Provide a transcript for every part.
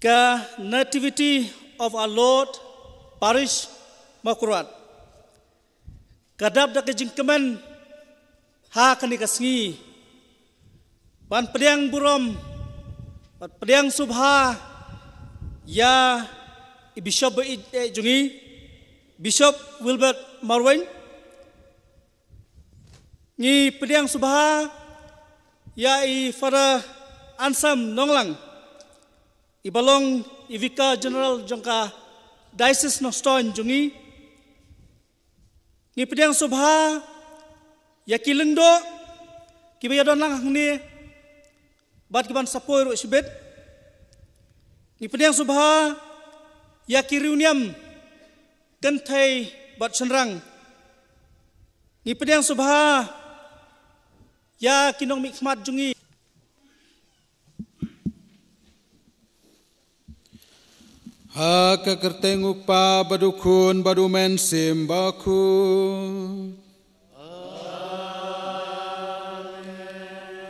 Ka Nativity of our Lord Parish Makurat. Kadab da kejingkemen ha kani kasngi. Pan pediang burom, pan pediang subha ya Bishop jungi Bishop Wilbert Marwin. Ni pediang subha ya Father Ansam Nonglang. Ibalong Ivika General jongka Diocese Noston jungi. Ni pediang subha ya kilengdo kibayadon lang ni bat kiban sapoi ro sibet. Ni pediang subha ya kiriuniam kentai bat senrang. Ni pediang subha ya kinong mikmat jungi. Ha kakertenguk pa badukun badumen simbaku.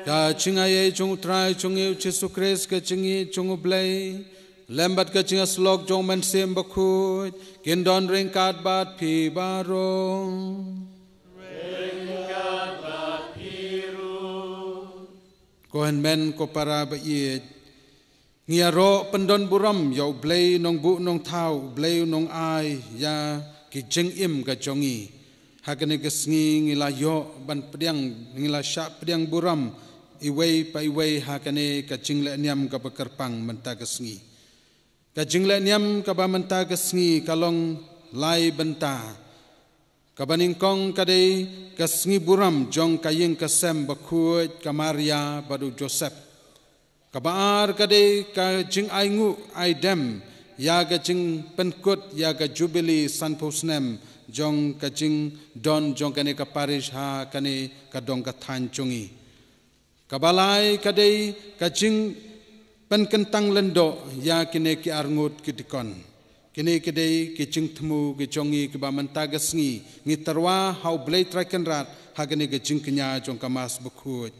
Ka cingaye cung trai cungi Yesus Kristus ka cingi cungu blai lembat ka cinga slok jong men simbaku kindon ringkat bat pi baro. Ringkat bat piru. Kohen men ko para ba iet. Ngiaro pendon buram ya blai nong bu nong tau blai nong ai ya ki jeng im ka jongi hakane kesngi ngilayo ban pediang ngila syak pediang buram iwei pa iwei hakane ka jingle niam ka bekerpang menta kesngi ka jingle niam ka ba menta kesngi kalong lai benta ka baningkong kadai kesngi buram jong kayeng kesem bakut ka Maria badu Joseph. Kabar kadai ka jing aingu aidem ya ka jing penkut ya ka jubilee sanpusnem jong ka jing don jong kane ka parish ha kane ka dong ka thancungi kabalai kadai ka jing penkentang lendo ya kine ki arngut kitikon kine kadai ki jing temu ki jongi ki ba mentagasngi ngi tarwa hau blai trakenrat ha kane ka jing kenya jong ka mas bukut.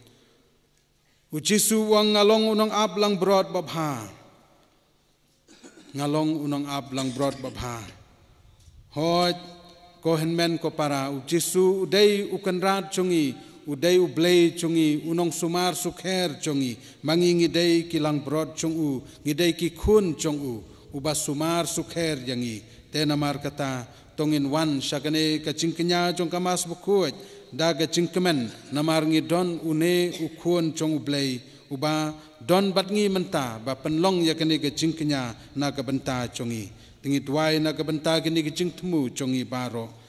Ujisu wang ngalong unang ablang brod babha. Ngalong unang ablang brod babha. Hoj kohen men ko para ujisu udai ukanrat chungi udai ublay chungi unong sumar sukher chungi mangingi dai kilang brod chungu ngidai ki khun chungu uba sumar sukher yangi tenamar kata tongin wan syagane kacingkenya jong kamas bukuj daga cingkemen namar ngi don une ukun chong ublay uba don bat ngi menta ba penlong ya kene ke cingkenya na ka benta chongi tingi tuai na ka benta kene ke cingtemu chongi baro.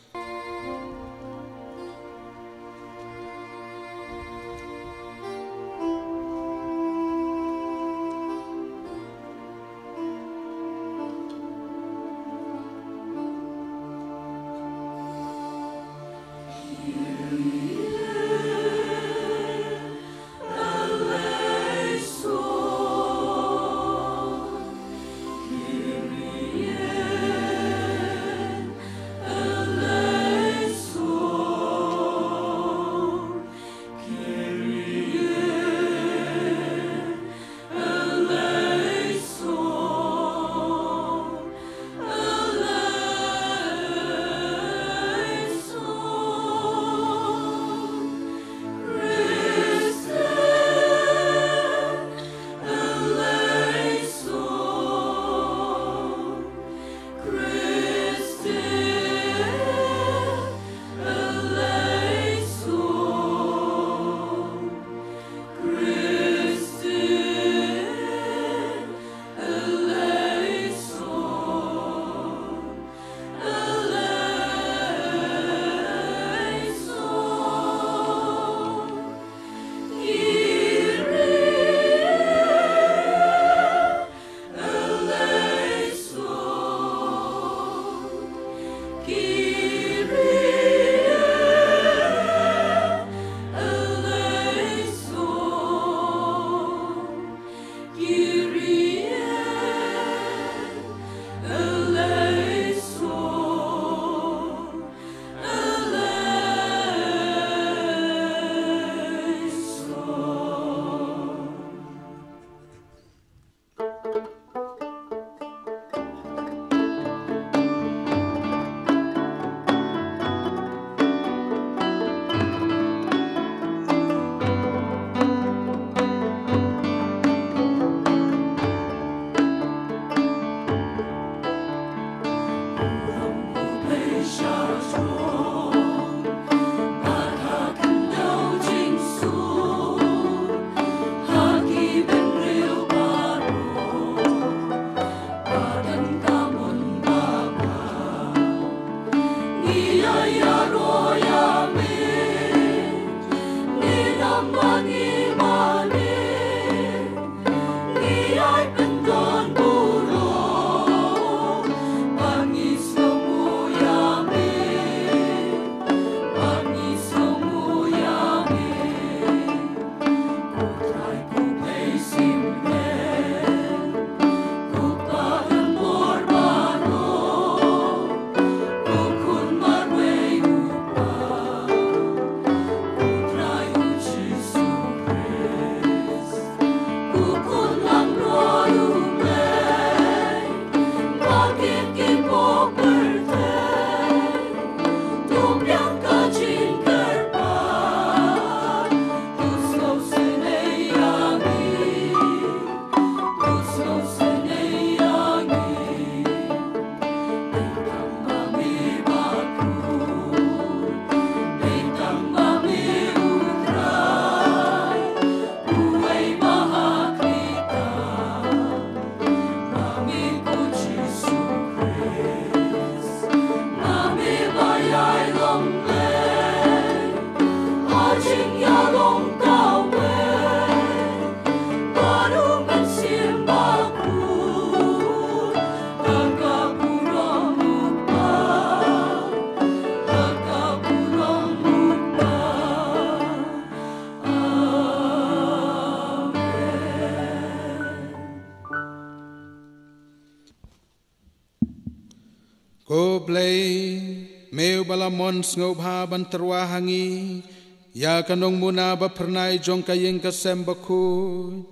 Ko blay meu balamon ngau ha ban terwahangi ya kanong muna ba pernai jong kayeng kasem baku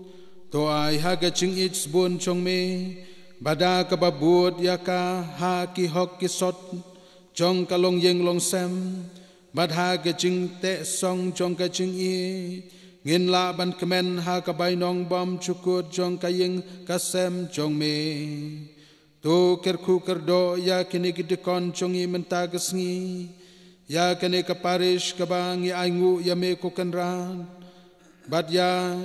to ai haga ching its bun chong me bada ka babut ya ka ha ki hok ki sot jong kalong yeng long sem bad haga ching te song jong ka ching i ngin la ban kemen ha ka bai nong bom chukut jong kayeng kasem jong me to kerku kerdo ya kini gidekon chongi mentagas ngi ya kini kaparish kabangi aingu ya me kukenran bad ya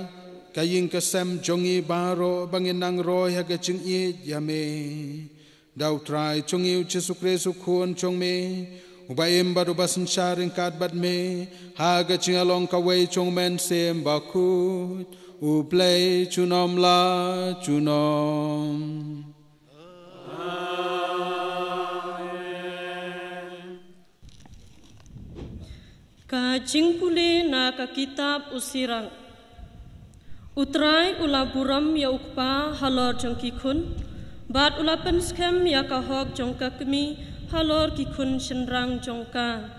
kaying kasem chongi baro banginang roy haga ching i ya me dau trai chongi Jesu Kristu kuon chong me ubaim badu basen sharing kat bad me haga ching along kawai chong men sem bakut uplay chunom la chunom. Ka jingpuli na ka kitab usirang utrai ula buram ya ukpa halor jong kikun bat ula penskem ya ka hok jong ka kemi halor kikun senrang jong ka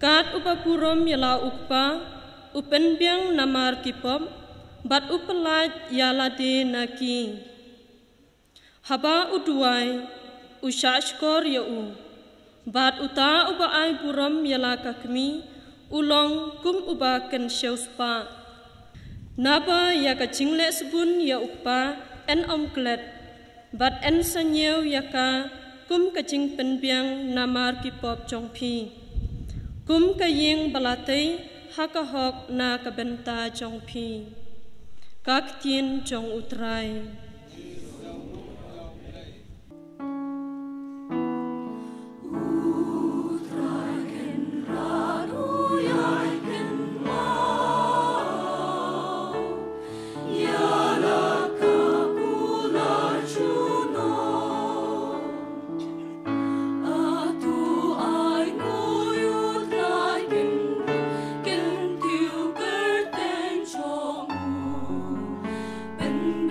kat upa buram ya la ukpa upen biang namar kipom bat upelat ya lade naki haba uduai ushashkor ya u bat uta uba ai buram yala kakmi ulong kum uba ken shauspa naba ya ka jingle sebun ya ukpa en omklet bat en sanyeu ya ka kum ka jing penbiang namar kipop jongpi kum ka ying balatei haka hok na ka benta jongpi kak tin jong utrai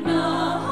No.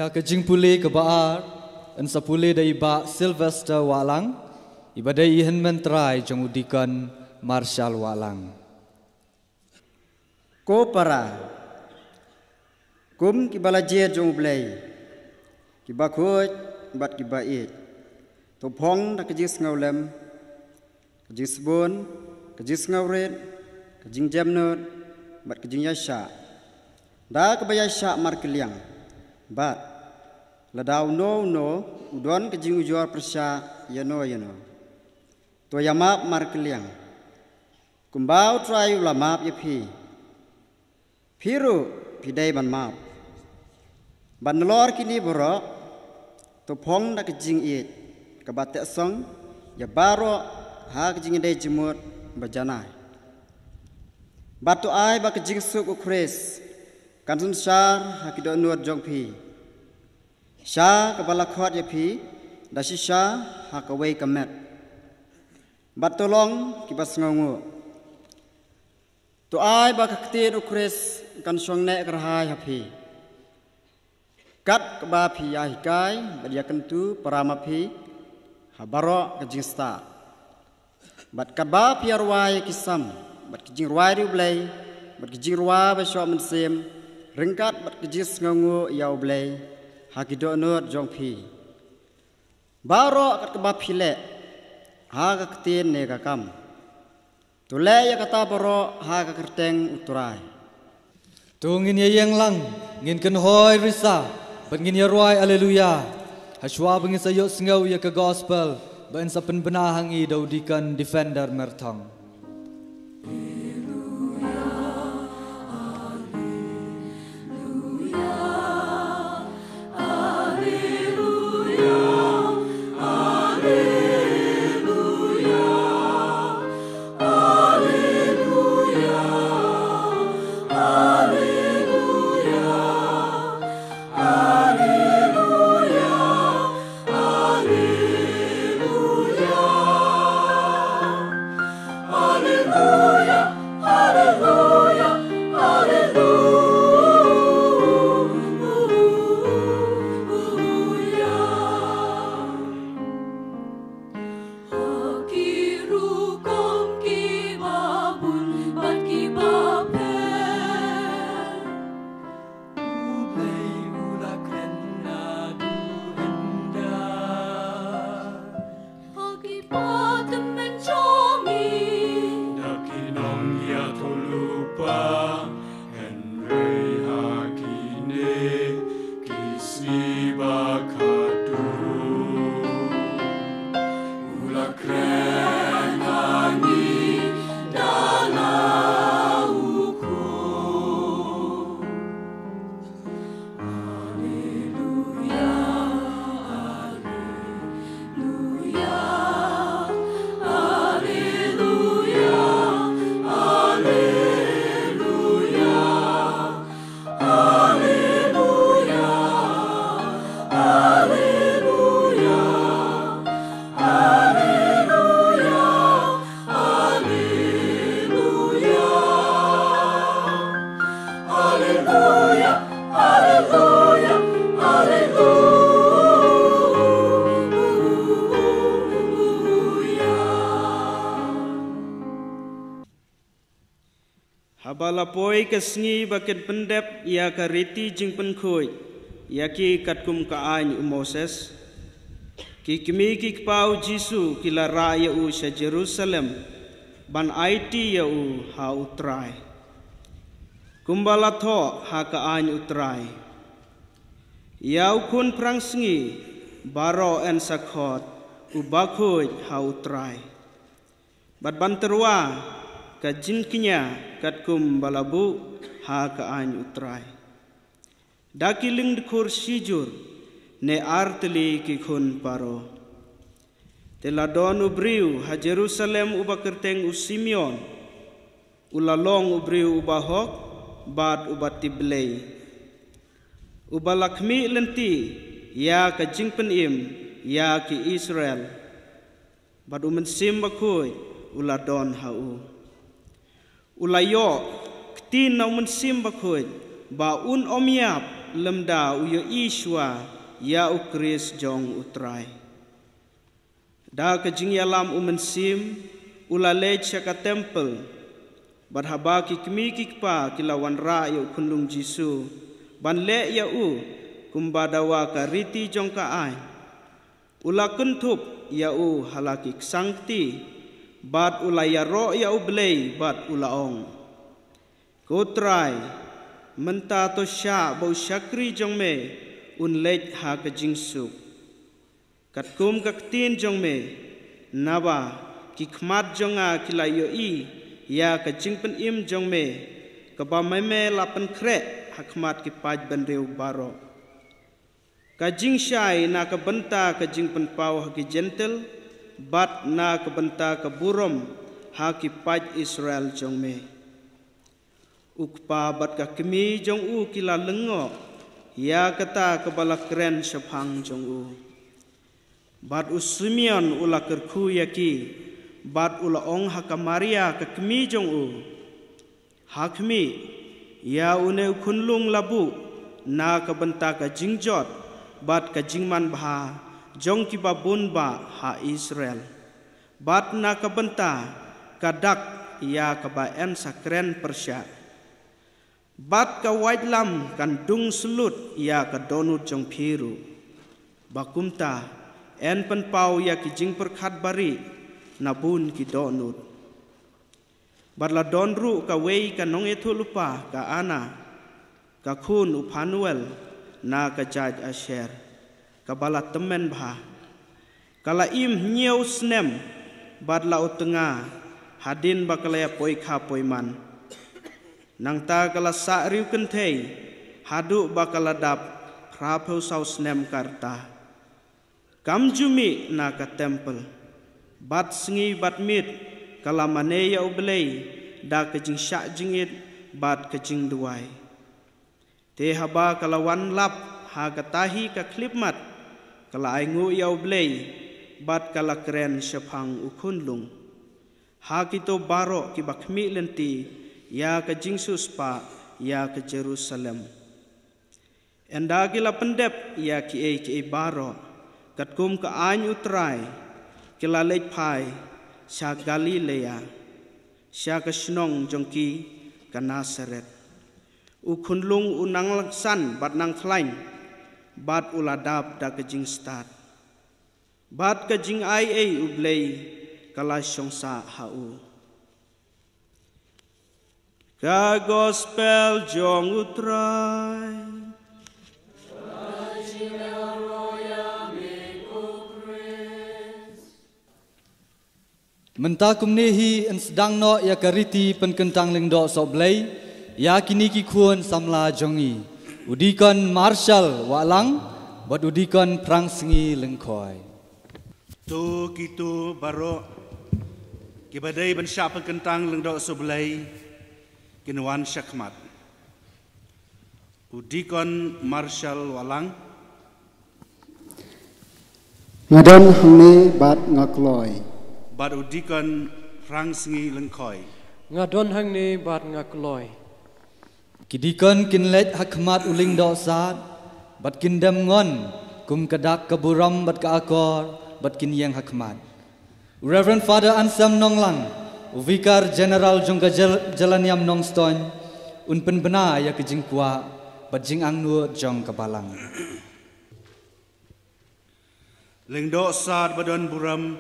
Ya kejing pulih ke baar, en sapulih dari bak Sylvester Walang, ibadai ihan mentrai jangudikan Marshall Walang. Ko para, kum kibala jet jong blay, kibakut bat kibait, topong dak kejis ngaulem, kejis bon, kejis ngauret, kejing jamnut, bat kejing yasha, dak kebayasha markeliang. Bat ladau no udon kejing ujor persya yano to yamap markeliang kumbau trayu lamap yapi piru pidai ban map ban lor kini borok to pong dak kejing it kabate song ya baro ha kejing dai jemut bajanai batu ai ba kejing suk ukres kansun syar hakido nur jongpi sya kepala khot yapi dasi sya hakawai kamet batolong kibas ngongo to ai ba kaktir ukres kan song nek kerhai hapi kat keba pi ahikai badia kentu paramapi habaro kejingsta bat kaba pi arwai kisam bat kejing rwai riblai bat kejing rwa ba syo mensem ringkat bat kejis ngongo yau blai hakido nur jongpi baro kat keba phile ha ka ktin ne ka kam tule ya kata baro ha ka kerteng uturai Tungin ya yang lang ngin ken hoi risa bengin ya roi haleluya haswa bengin sayok sengau ya ke gospel ben sapen benahangi daudikan defender mertong Habalapoi kesngi baket pendep ia kariti jing penkoi ia ki katkum kaany Moses ki kimi ki pau Jisu kila raya u sa Jerusalem ban IT ya u ha utrai kumbala tho ha kaany utrai ia ukun prang sngi baro en sakhot u bakhoi ha utrai bat banterwa ka jinkinya katkum balabu ha kaany utrai dakiling dikur sijur ne arteli ki khun paro teladon ubriu ha Jerusalem ubakerteng u Simeon ulalong ubriu ubahok bat ubatiblei ubalakmi lenti ya ka jingpen im ya ki Israel bat umensim bakoi uladon hau ulayo ktin na umensim bakoi ba un omiap lemda uyo Ishwa ya ukris jong utrai da kajing yalam umensim ulalej syaka temple barhaba ki kmi kikpa kilawan ra ya kunlung Jisu ban le ya u kumbadawa kariti jong ka ai ula kuntup ya u halaki sangti bat ulaya ro ya ublei bat ulaong kotrai menta to sha bau syakri jong me un lej ha ka jingsuk katkum kaktin jong me naba kikmat jonga kilayo i ya ka jingpen im jong me kaba meme lapan kre hakmat ki paj bandeu baro ka jing shai na ka benta ka jingpen pau ha ki gentle bat na ka benta ka burom ha ki paj Israel jong me ukpa bat ka kemi jong u kila lengo ya kata kebala keren sepang jong u bat u Simeon ula kerku yaki bat ula ong hakamaria ka kemi jong u hakmi ya une kunlung labu na ka benta ka jingjot bat ka jingman bha jong ki babun ba ha Israel bat na ka benta kadak ya ka ba en sakren Persia bat ka white lam kan dung selut ya ka donut jong phiru bakumta en pen pau ya ki jing perkhat bari nabun ki donut barla donru ka wei ka nong ethu lupa ka ana ka khun upanuel na ka jaj asher ka bala temen bha kala im nyeu snem barla utenga hadin bakalaya poi kha poi man nang ta kala sa riu kenthei hadu bakaladap prapeu sau snem karta kamjumi na ka temple bat sngi bat mit kala mane ya ublei da ka jing sha jingit bat ka jing duai te haba kala wan lap ha ka tahi ka klipmat kala aingu ya ublei bat kala kren sepang ukunlung ha kito baro ki bakmi lenti ya ke jingsus pa ya ke Jerusalem enda gila pendep ya ki baro katkum ka any utrai kila lej pai sya Galilea sya ke snong jongki ka Nazaret ukunlung unang laksan bat nang klain bat uladap da ke jing start bat ke jing ai ublei kala syongsa hau ka gospel jong utrai menta kumnehi en sedang no ya kariti penkentang lengdo soblei ya kini ki khun samla jongi udikon Marshall walang bot udikon prang sngi lengkhoi tu kitu baro kibadai ban sya penkentang lengdo soblei kinwan syakmat udikon Marshall walang ngadon hne bat ngakloi bat udikon prang sngi lengkhoi ngadon hangni bat ngakloi kidikon kinlet hakmat uling do sat bat kindam ngon kum kadak kaburam bat ka akor bat kinyang hakmat Reverend Father Ansam Nonglang Vikar General jongka jalan yam nongston un penbena ya kejing kuah bajing angnu jong kebalang. Lengdo saat badan buram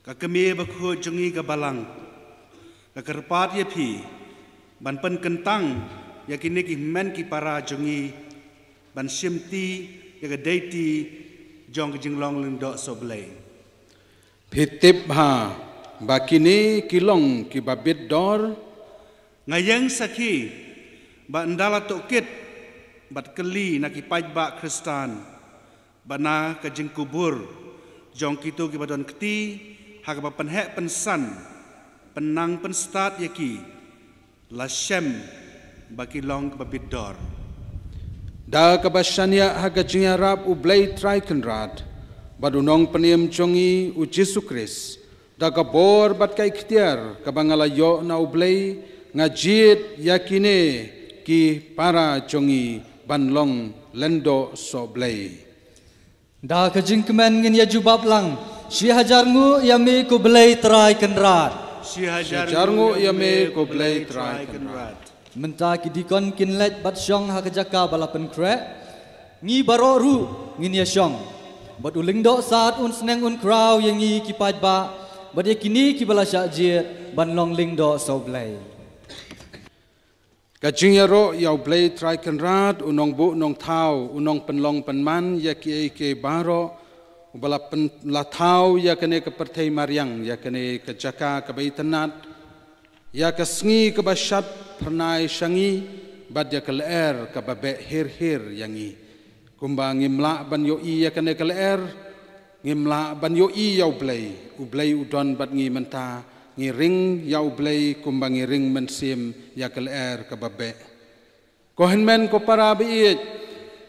kakemi bakhu jongi kebalang kakerpat ye pi ban pen kentang yakini ki men ki para jongi ban simti ya deiti jong jinglong lengdo soblei Pitip ha bakini kilong ki babit dor ngayang saki ba ndala tokit bat keli naki pajba Kristan bana kajing kubur jong kitu ki badon keti hak ba penhek pensan penang penstat yaki la shem baki long babit dor da kabashania hagajing Arab ublay traikenrad badunong peniem jongi u Jesu Kris da kabor bat kai ikhtiar kabangalayo na ublay ngajit yakine ki para jongi banlong lendo soblay Da kejing kemen ngin ya jubab lang si hajar ngu yami ku belai trai kenrat si hajar ngu yami ku belai trai kenrat menta ki dikon kin let bat syong ha kejaka balapen krek ngi baro ru ngin ya syong bat uling dok saat un seneng un kraw yang ngi ki paj ba bat ya kini ki bala syajir ban long ling dok so belai Kajing yaro yau blay try kenrat unong bu nong tau unong penlong penman ya ki ke baro ubala pen la tau ya kene ke pertai mariang ya kene ke jaka ke bai tenat ya ke sngi ke basyat pernai syangi bad ya ke leer ke babe hir yangi kumba ngimla ban yo i ya kene ke leer ngimla ban yo i yau blay ublay udon bad ngi menta ngiring yau blay kumbang ngiring mensim ya keler kebabe kohen men ko para biit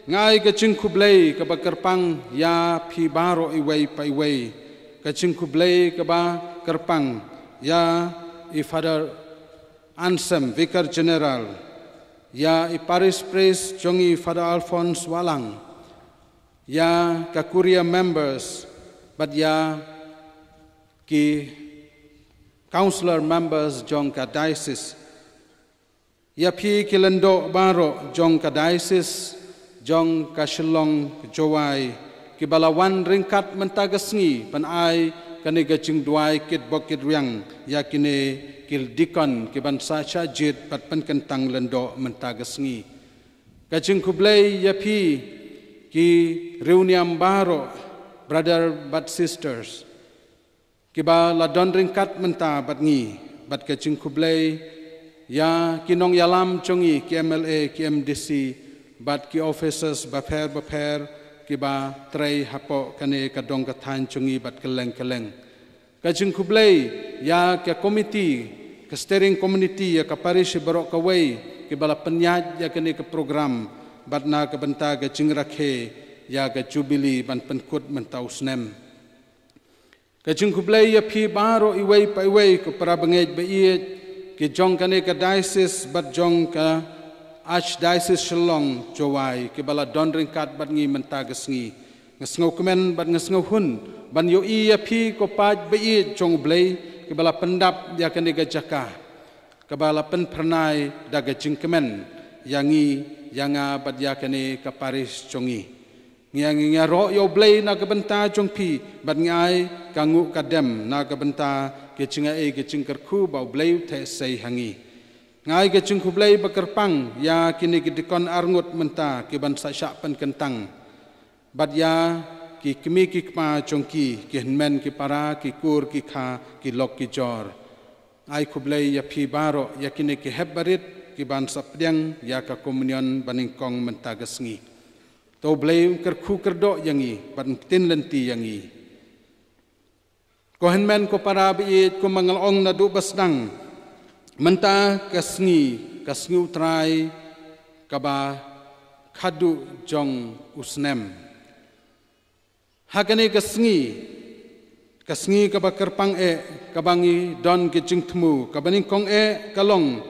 ngai ke cingku blay ke bakerpang ya pi baro iway pa iway ke cingku blay ke ba kerpang ya i Father Ansem Vicar General ya i Paris Priest jongi Father Alphonse Walang ya ke Kuria members but ya ki Councillor members jong ka diocese ya pi kilendo baro jong ka diocese jong ka Shillong Jowai ki balawan ringkat mentagasngi pan ai kani gaching duai kit bokit riang ya kini kil dikon ki ban sa chajit pat pan kentang lendo mentagasngi gaching kublai ya pi ki reuniam baro brother but sisters kiba la don ringkat menta bat ngi bat ke cing kublay ya kinong yalam chongi ki MLA ki MDC bat ki officers baper kiba tray hapo kane kadong kathan chongi bat keleng ka cing kublay ya ke committee ke steering committee ya ka parish barok kawai kiba la penyaj ya kane ke program bat na ke benta ke cing rakhe ya ke jubilee ban penkut menta usnem Kajing kublay ya pi baro iway pa iway ko para bangay bait ki jong kane ka diocese bat jong ka archdiocese Shillong Jowai ki bala don ringkat bat ngi mentagas ngi ngasngaw kemen bat ngasngaw hun ban yo i ya pi ko paj bait jong blay ki bala pendap ya kane ka jaka ka bala pen pernai daga jing kemen yangi yanga bat ya kane ka Paris jongi ngiang ro yo blay na kabenta jong pi bat ngai kangu kadem na kabenta ke chinga e ke chingkar khu ba blay the sei hangi ngai ke ching khu blay bakerpang ya kini ke dikon arngut menta ke ban sa sya pen kentang bat ya ki kemi ki ma jong ki henmen ki para ki kur ki kha ki lok ki jor ai khu blay ya pi baro ya kini ke hebarit ki ban sa pdyang ya ka komunion baning kong menta gasngi to blay kerku kerdo yangi ban tin lenti yangi ko henmen ko para biit ko mangalong na du basdang menta kasngi utrai kaba khadu jong usnem hakane kasngi kaba kerpang kabangi don kijing tmu kabaning kong kalong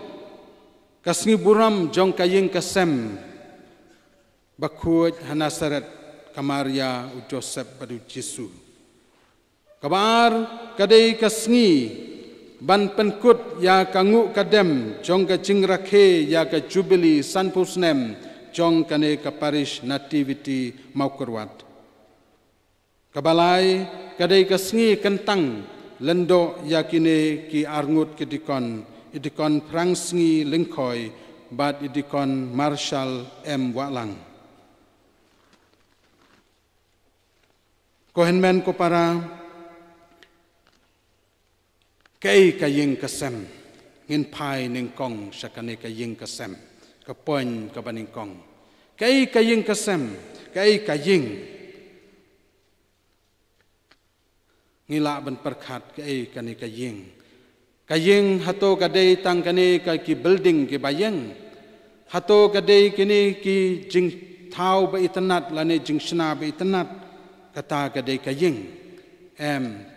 kasngi buram jong kaying kasem Bakut Hanasaret Kamaria u Joseph badu Jesu. Kabar kadai kasngi ban penkut ya kangu kadem jong ka jing rakhe ya ka jubilee sanpusnem jong kane ka parish nativity maukurwat kabalai kadai ka sngi kentang lendo ya kine ki arngut idikon prang sngi lingkoi bat idikon Marshall M Walang kohenmen ko para kay kaying kasem ngin pai ning kong sakane kaying kasem kapoin kabaning kong kay kaying kasem kay kaying ngila ban perkhat kay kane kaying hato kadai tang kane ka ki building ki bayeng hato kadai kini ki jing thau ba itanat lane jing shna ba itanat kata kadai kaying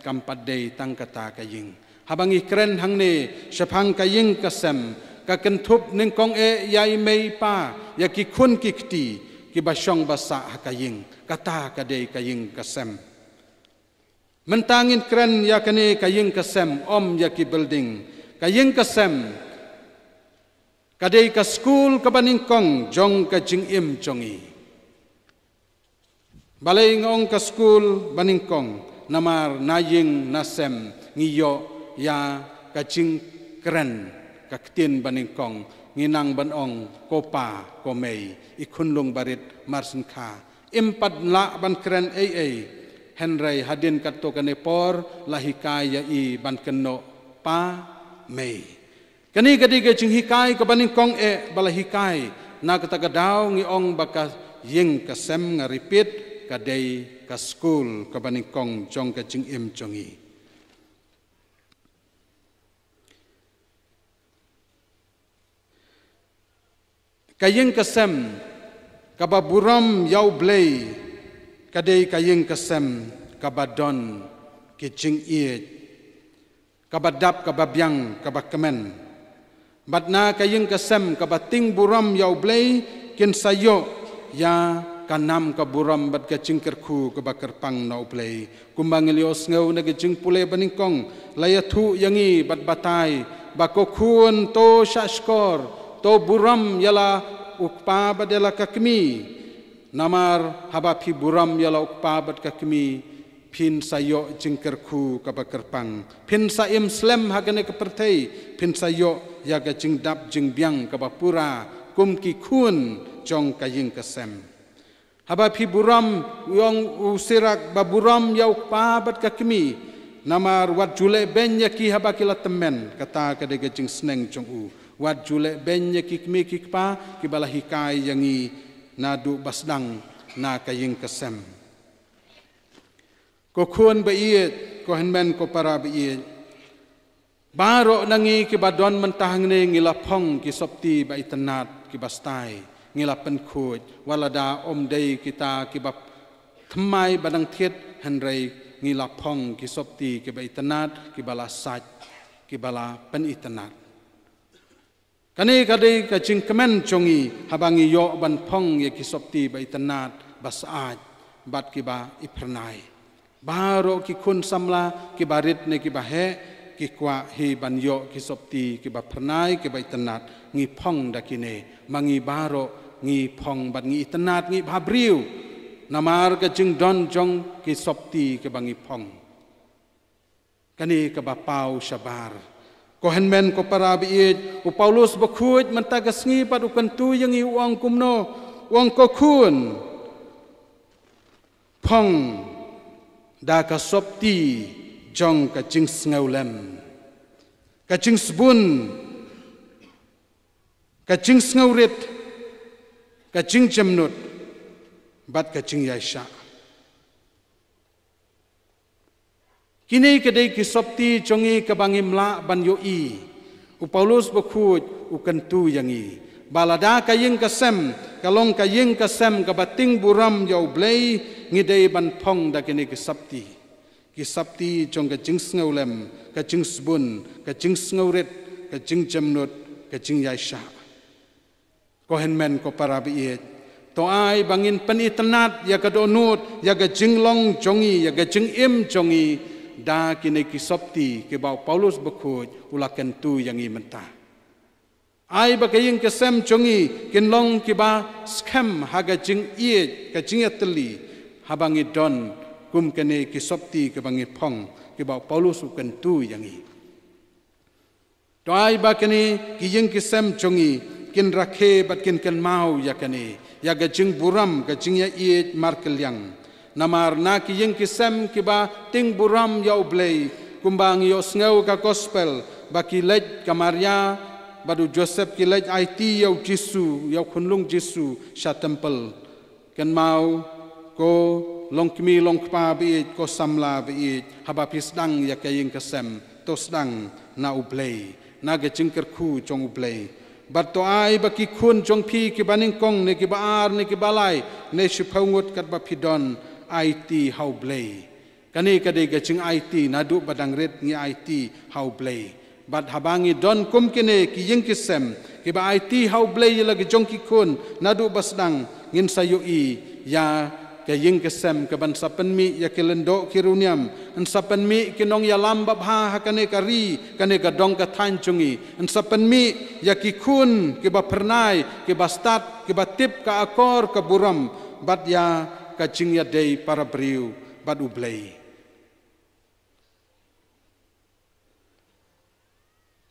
kampat dei tang kata kaying habangi keren hangne shapang kaying kasem ka kentup ning kong yai mei pa ya ki khun ki kti ki basyong basa hakaying kata kadai kaying kasem mentangin keren ya kane kaying kasem ya ki building kaying kasem kadai ka school ka baning kong jong ka jing im jongi balai ngong ka school baning kong namar naying nasem ngiyo ya kacing keren kaktin baning kong nginang banong kopa komei ikunlung barit marsin kha impat la ban keren Henry hadin kato kanepor lahikai ya i ban keno pa mei kani gadi gajing hikai ka baning kong balahikai na katagadaw ngiong baka ying kasem nga repeat kadai ka school ka baning kong jong kajing im jongi kaying kasem kababuram yau blay kadai kaying kasem kabadon kicing iet kabadap kababyang kabakemen batna kaying kasem kabating buram yau blay kin sayo ya kanam kaburam bat kacing kerku kabakerpang nau blay kumbangilios ngau nagajing pulay baningkong layathu yangi bat batay bakokun to shashkor to buram yala ukpa badela kakmi namar habapi buram yala ukpa bad kakmi pin sayo jingkerku kabakerpang pin saim slem hagane kepertai pin sayo yaga jingdap jingbyang kabapura kumki kun jong kaying kasem habapi buram yong usirak baburam ya ukpa bad kakmi namar wat jule ben yaki habakila temen kata kadege jing sneng jong u wat jule benye kikmi kikpa kibala hikai yangi nadu basdang na kaying kasem ko khun ba iet ko henmen ko para ba iet baro nangi kibadon mentahang ne ngilapong kisopti ba itanat kibastai ngilapen khut walada dei kita kibap thmai badang thiet hanrei ngilapong kisopti kiba itanat kibala saj kibala pen itanat kani kadai kacing kemen congi habangi yo ban pong ye kisopti ba itanat basaat bat kiba ipernai baro ki kun samla kibarit ne kibahe kikwa hi ban yo kisopti kiba pernai kiba itanat ngi pong dakine mangi baro ngi pong bat ngi itanat ngi babriu namar kacing don jong kisopti kiba ngi pong kani kiba pau syabar Kohenmen ko para biit u Paulus bakhuj mentagas ngi pat ukantu yang i uang kumno uang kokun pong da ka sopti jong ka jing snaulem ka jing sbun ka jing snaurit ka jing jamnut bat ka jing yaisha kini kedai kisopti jongi kabangim la ban yoi u Paulus bakhuj u kantu yangi balada kaying kasem kalong kaying kasem kabating buram yau blay ngidei ban pong da kini kisapti jong ka jing snaulem ka jing sbun ka jing snaurit ka jing jamnut ka jing yaisha kohenmen ko para biit to ai bangin penitenat ya ka donut ya ka jing long jongi ya ka jing im jongi da kini kisopti ke bau Paulus bekut ulakan tu yang i mentah. Ai bakaying kesem congi kinlong kiba scam haga jing iet ka jing teli habangi don kum kene kisopti ke bangi pong ke bau Paulus ukan tu yang i. Doai bakani kiying kisem congi kin rakhe bat kin kan mau yakani ya ga jing buram ga jing ya iet markelyang namar na kiying kisem kiba ting buram ya ublei kumbang yo sneu ka gospel baki lej kamaria badu Joseph kilej IT yau Jisu yau kunlung Jisu sha temple kan mau ko long kimi long kpa bi ko samla bi haba pisdang ya kaying kesem to sedang na ublei na ga jingker khu jong ublei bat to ai baki khun jong phi ki baning kong ne ki baar ne ki balai ne shiphongut kat ba phidon IT how blei kani kade ga jing IT nadu badang ret ngi IT how blei bat habangi don kum kene ki ying kisem ki ba IT how blei lagi jong ki khun nadu basdang ngin sayu i ya ke ying kesem ke ban sapenmi ya kelendo kiruniam en sapenmi kinong ya lambab ha hakane kari kane ka dong ka thanchungi en sapenmi ya ki khun ke ba pernai ke ba stat ke ba tip ka akor ka buram bat ya ka jing ya dei para briu bat ublei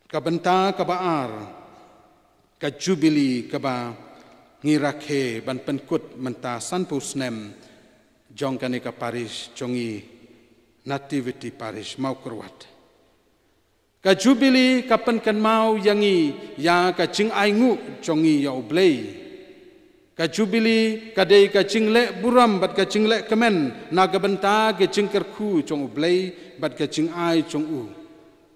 ka benta ka baar ka jubili ka ba ngirakhe ban penkut menta sanpusnem jong kaneka parish jongi nativity parish mau kerwat ka jubili kapan kan mau yangi ya ka jing aingu jongi ya ublei ka jubili kadai ka jing le buram bat ka jing le kemen naga benta ke jing kerku jong ublei bat ka jing ai jong u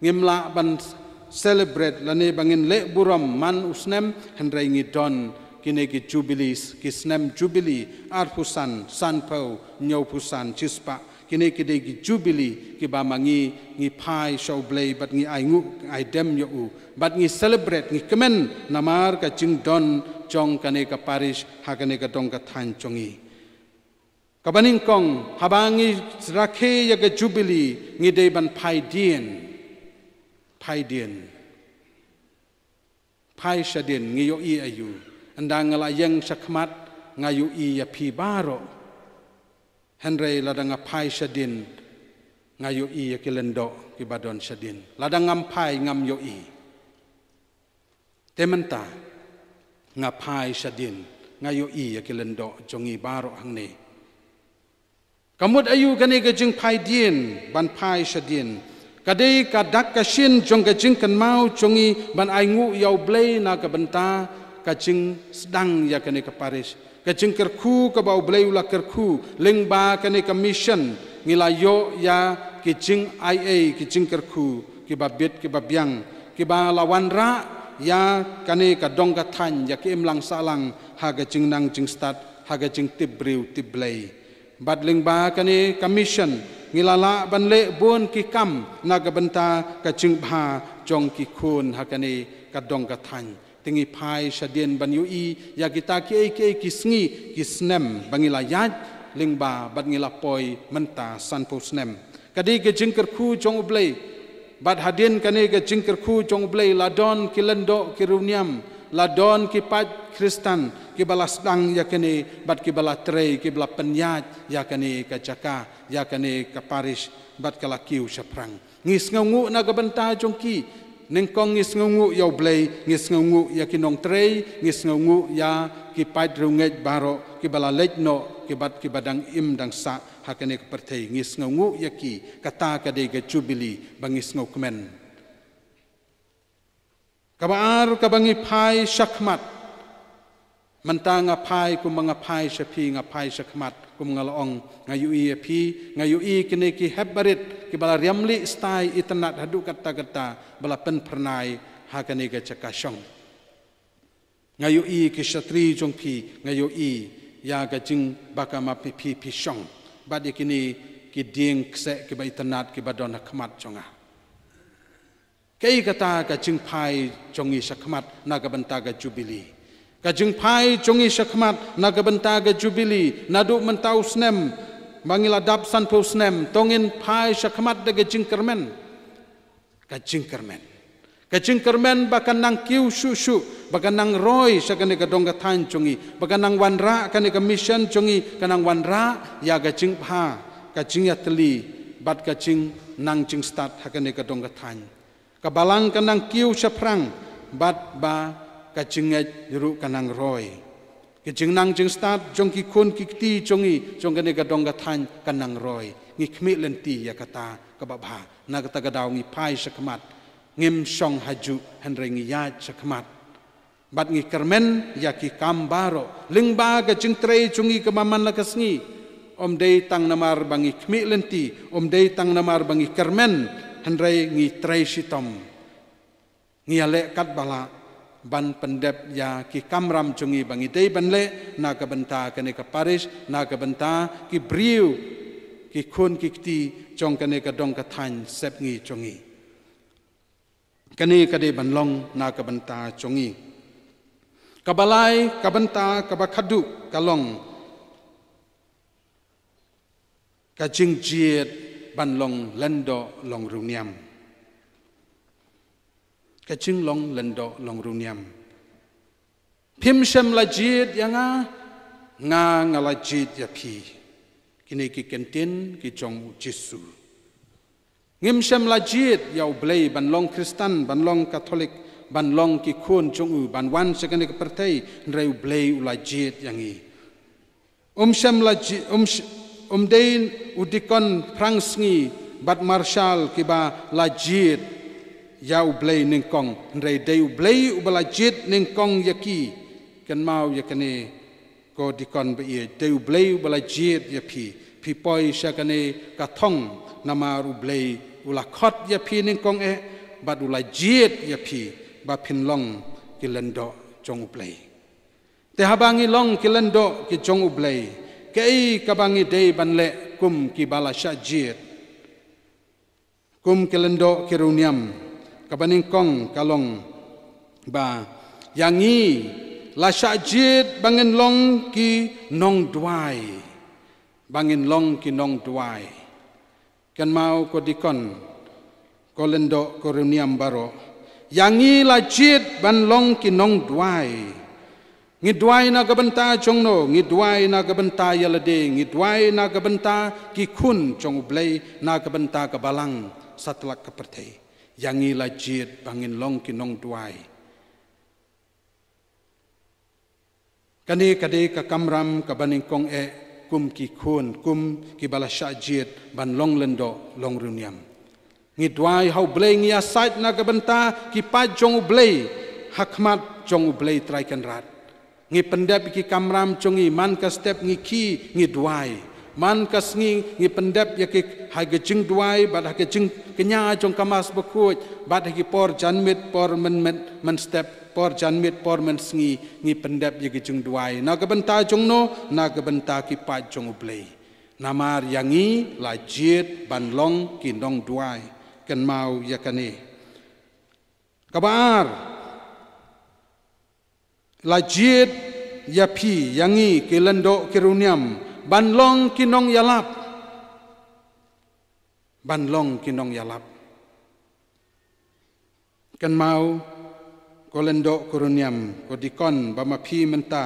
ngimla ban celebrate lane bangin le buram man usnem hendrai ngi don kini ki jubilis ki snem jubili arpusan sanpau nyau pusan cispa kini ki de ki jubili ki bamangi ngi pai show blay bat ngi aingu ai dem yo u bat ngi celebrate ngi kemen namar ka jing don jong kane ka parish ha kane ka dong ka than chongi kabaning kong habangi rakhe ya ka jubili ngi de ban pai dien pai shadin ngi yo i ayu andang layang sakmat ngayu i ya pi baro henry ladang apai shadin ngayu i ya kilendo ki badon shadin ladang ngampai ngam yo i tementa ngapai shadin ngayu i ya kilendo jongi baro hangne kamut ayu kane ka jing pai dien ban pai shadin kadai kadak kashin jong ka jing kan mau jongi ban aingu yau blei na ka benta kacing sedang ya kene ke Paris kacing kerku ke bau blei ula kerku lengba kene ke mission ngilayo ya kicing IA kicing kerku ke babit ke babyang ke ba lawan ra ya kene ke dong ka than ya ke imlang salang ha kacing nang jing start ha kacing tibriu tiblei bat lengba kene ke mission ngilala ban le bon ki kam naga benta kacing bha jong ki khun ha kene ka dong ka than tingi pai shadien ban yui ya kita ki kisngi kisnem bangila yaj lingba bat ngila poi menta sanpo snem kadi ke jingker khu jong ublei bat hadin kane ke jingker khu jong ublei ladon kilendo kiruniam ladon ki pat kristan ki balas dang ya kene bat ki bala trei ki bala penyat ya kane ka jaka ya kane ka parish bat kala kiu saprang ngis ngungu na ka benta jongki nengkong ngis ngungu ya blei ngis ngungu ya kinong trei ngis ngungu ya ki pait runget baro ki bala lejno ki bat ki badang im dang sa hakane ke pertei ngis ngungu ya ki kata kade ga jubili bangis ngau kemen kabar kabangi pai shakmat mentang apai ku mangapai shapi ngapai shakmat ku mangalaong ngayu i api ngayu i kene ki habbarit ki bala riamli stai itnat hadu kata bala pen pernai hakane ga cakashong ngayu i ki shatri jongpi ngayu i ya ga jing bakama pi shong badi kini ki ding kse ki ba itnat ki badon khmat jonga kei kata ga jing pai jongi shakmat naga benta ga jubili ka jing pai jongi shakmat naga benta ga jubili nadu mentau snem bangila dap san pusnem tongin pai syakmat de gejingkermen kajingkermen bakan nang kiu shu bakan nang roy syakane gadong gatan chungi bakan nang wanra kane ka mission chungi kanang wanra ya gajing pa kajing ya teli bat kajing nang jing start hakane gadong gatan kabalang kanang kiu syaprang bat ba kajing yuru kanang roy kajing nang jing start jong ki kun ki ti chungi jong kane gadong gatan kanang roy ngikmi lenti ya kata kababha na kata gadaw ngi pai syakmat ngim song haju henrengi ya chakmat bat ngi kermen ya ki kambaro lingba ga jingtrei chungi kemaman lakasngi om dei tang namar bangi khmi lenti om dei tang namar bangi kermen henrei ngi trei sitom ngi ale kat bala ban pendep ya ki kamram chungi bangi dei banle na ka benta kane ka paris na ka benta ki briu ki khun ki ti chong kane ka dong ka than sep ngi chungi kani kade banlong na kabanta chongi kabalai kabanta kabakhadu kalong kajing jiet banlong lendo long runiam kajing long lendo long runiam phim shem la jiet yanga nga ngala jiet ya phi kini ki kenten ki chong jisu ngim shem la jit yau blei ban long Kristen ban long Katolik ban long ki kun chung ban wan sekane ke partai reu blei ula jit yangi shem la dein udikon prangsngi bat marshal ki ba la jit yau blei ningkong rei deu blei ubala jit ningkong yaki kan mau yakane ko dikon be ye deu blei ubala jit yapi pi poi sekane kathong namaru blei ula khot ya phi ning kong bat ula jiet ya phi ba phin long kilendo jong ublei te habangi long kilendo ki jong ublei kei kabangi dei banle kum ki bala sha jiet kum kilendo kiruniam kabaning kong kalong ba yangi la sha jiet bangin long ki nong duai bangin long ki nong duai kan mau ko dikon ko lendo ko runiam baro yangi la jit ban long ki nong duai ngi duai na gabenta chongno ngi duai na gabenta yalade ngi duai na gabenta ki kun chong blei na gabenta ka balang satlak ka perthei yangi la jit bangin long ki nong duai kani kade ka kamram ka baning kong kum ki kun kum ki bala syajit ban long lendo long runiam ngi duai hau blei ngi asait na gabenta ki pa jong blei hakmat jong blei traikan rat ngi pendep ki kamram chongi man ka step ngi ki ngi duai man kas ngi pendep ya ki ha gejing duai bat ha gejing kenya jong kamas bakut bat ha ki por janmit por men step por janmit por men ngi pendep ya gejing duai na gabenta jongno na gabenta ki pa jong ublei namar yangi la jit ban long ki nong duai ken mau ya kane kabar la jit ya phi yangi ki lendo kiruniam ban long ki nong yalap ban long ki nong yalap ken mau kolendo kuruniam ko dikon ba ma phi menta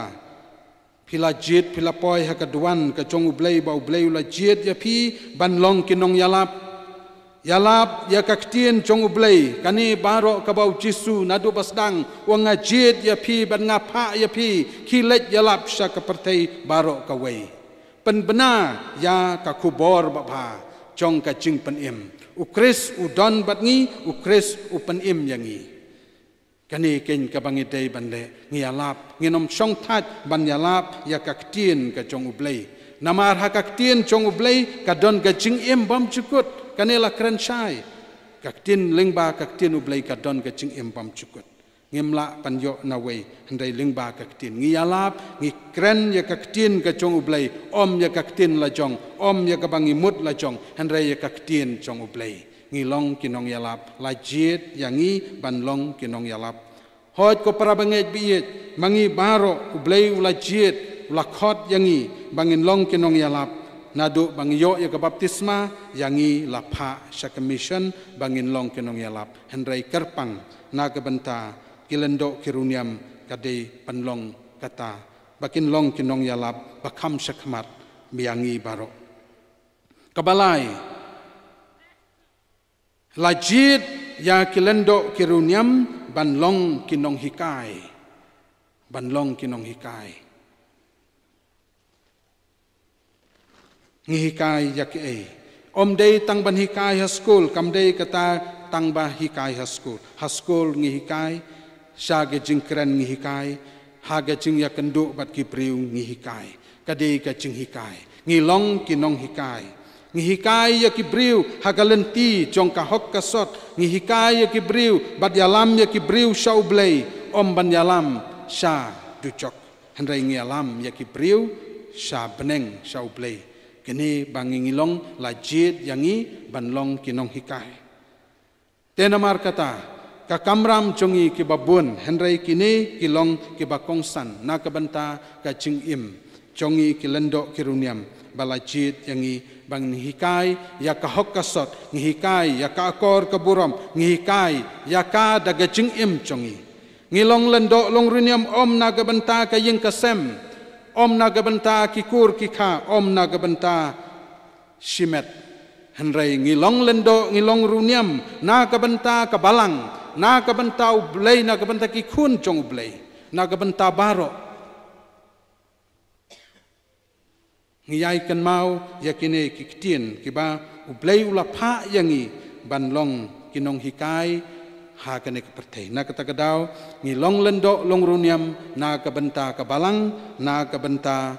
phila jit phila poi ha ka duan ka chong ublei ba ublei la jit ya phi ban long ki nong yalap ya kaktien chong ublei kani baro ka bau jisu nadu basdang wanga jit ya phi ban nga pha ya phi khilet yalap sha ka perthei baro ka wei pen bena ya ka kubor ba pha chong ka jing pen im ukris udon bat ngi ukris upen im yangi kani ken ka bangi dei banle ngi alap nginom song that ban yalap ya kaktien ka chong ublei namar ha kaktien chong ublei ka don ka jing im bam chukut kanela kren shai kaktin lingba kaktin ublei ka don ka jing im bam chukut ngimla panyo na wei handai lingba kaktin ngi alap ngi kren ya kaktin ka chong ublei om ya kaktin la jong om ya ka bangi mut la jong handai ya kaktin chong ublei ngi long kinong yalap la jit yangi ban long kinong yalap hot ko para banget biet mangi baro ublei ula jit ula khot yangi bangin long kinong yalap nadu bang yo ya ke baptisma yangi lapha syakamission bangin long kinong yalap henrai kerpang na ke benta kilendo kiruniam kadai panlong kata bakin long kinong yalap bakam syakmat biangi baro kabalai lajit ya kilendo kiruniam banlong kinong hikai banlong kinong hikai ngihikai yak om day tang ban hikai ha school kam day kata tang ba hikai ha school ngihikai sage jingkren ngihikai haga jing ya kenduk bat kipriu ngihikai kadai ka jing hikai ngilong kinong hikai ngihikai ya kibriu hagalenti jong ka hok kasot ngihikai ya kibriu bat yalam ya kibriu shaublei om ban yalam sha ducok hendrai ngialam ya kibriu sha beneng shaublei kini bangingilong lajit yangi banlong kinong hikai tenamar kata kakamram jongi kibabun hendrai kini kilong kibakongsan na kabanta kacing im jongi kilendo kiruniam balajit yangi bang hikai ya kahok kasot ngihikai ya ka akor kaburam ngihikai ya ka dagajing im jongi ngilong lendo long runiam om na kabanta kayeng kasem om naga benta kikur kika om naga benta shimet henrai ngilong lendo ngilong runiam naga benta kabalang naga benta ublei naga benta kikun jong ublei naga benta baro ngiyai kan mau yakine kiktien kiba ublei ulapa yangi banlong kinong hikai ha kene kepertei na kata kadau ngilong lendo long runiam na kabenta kabalang na kabenta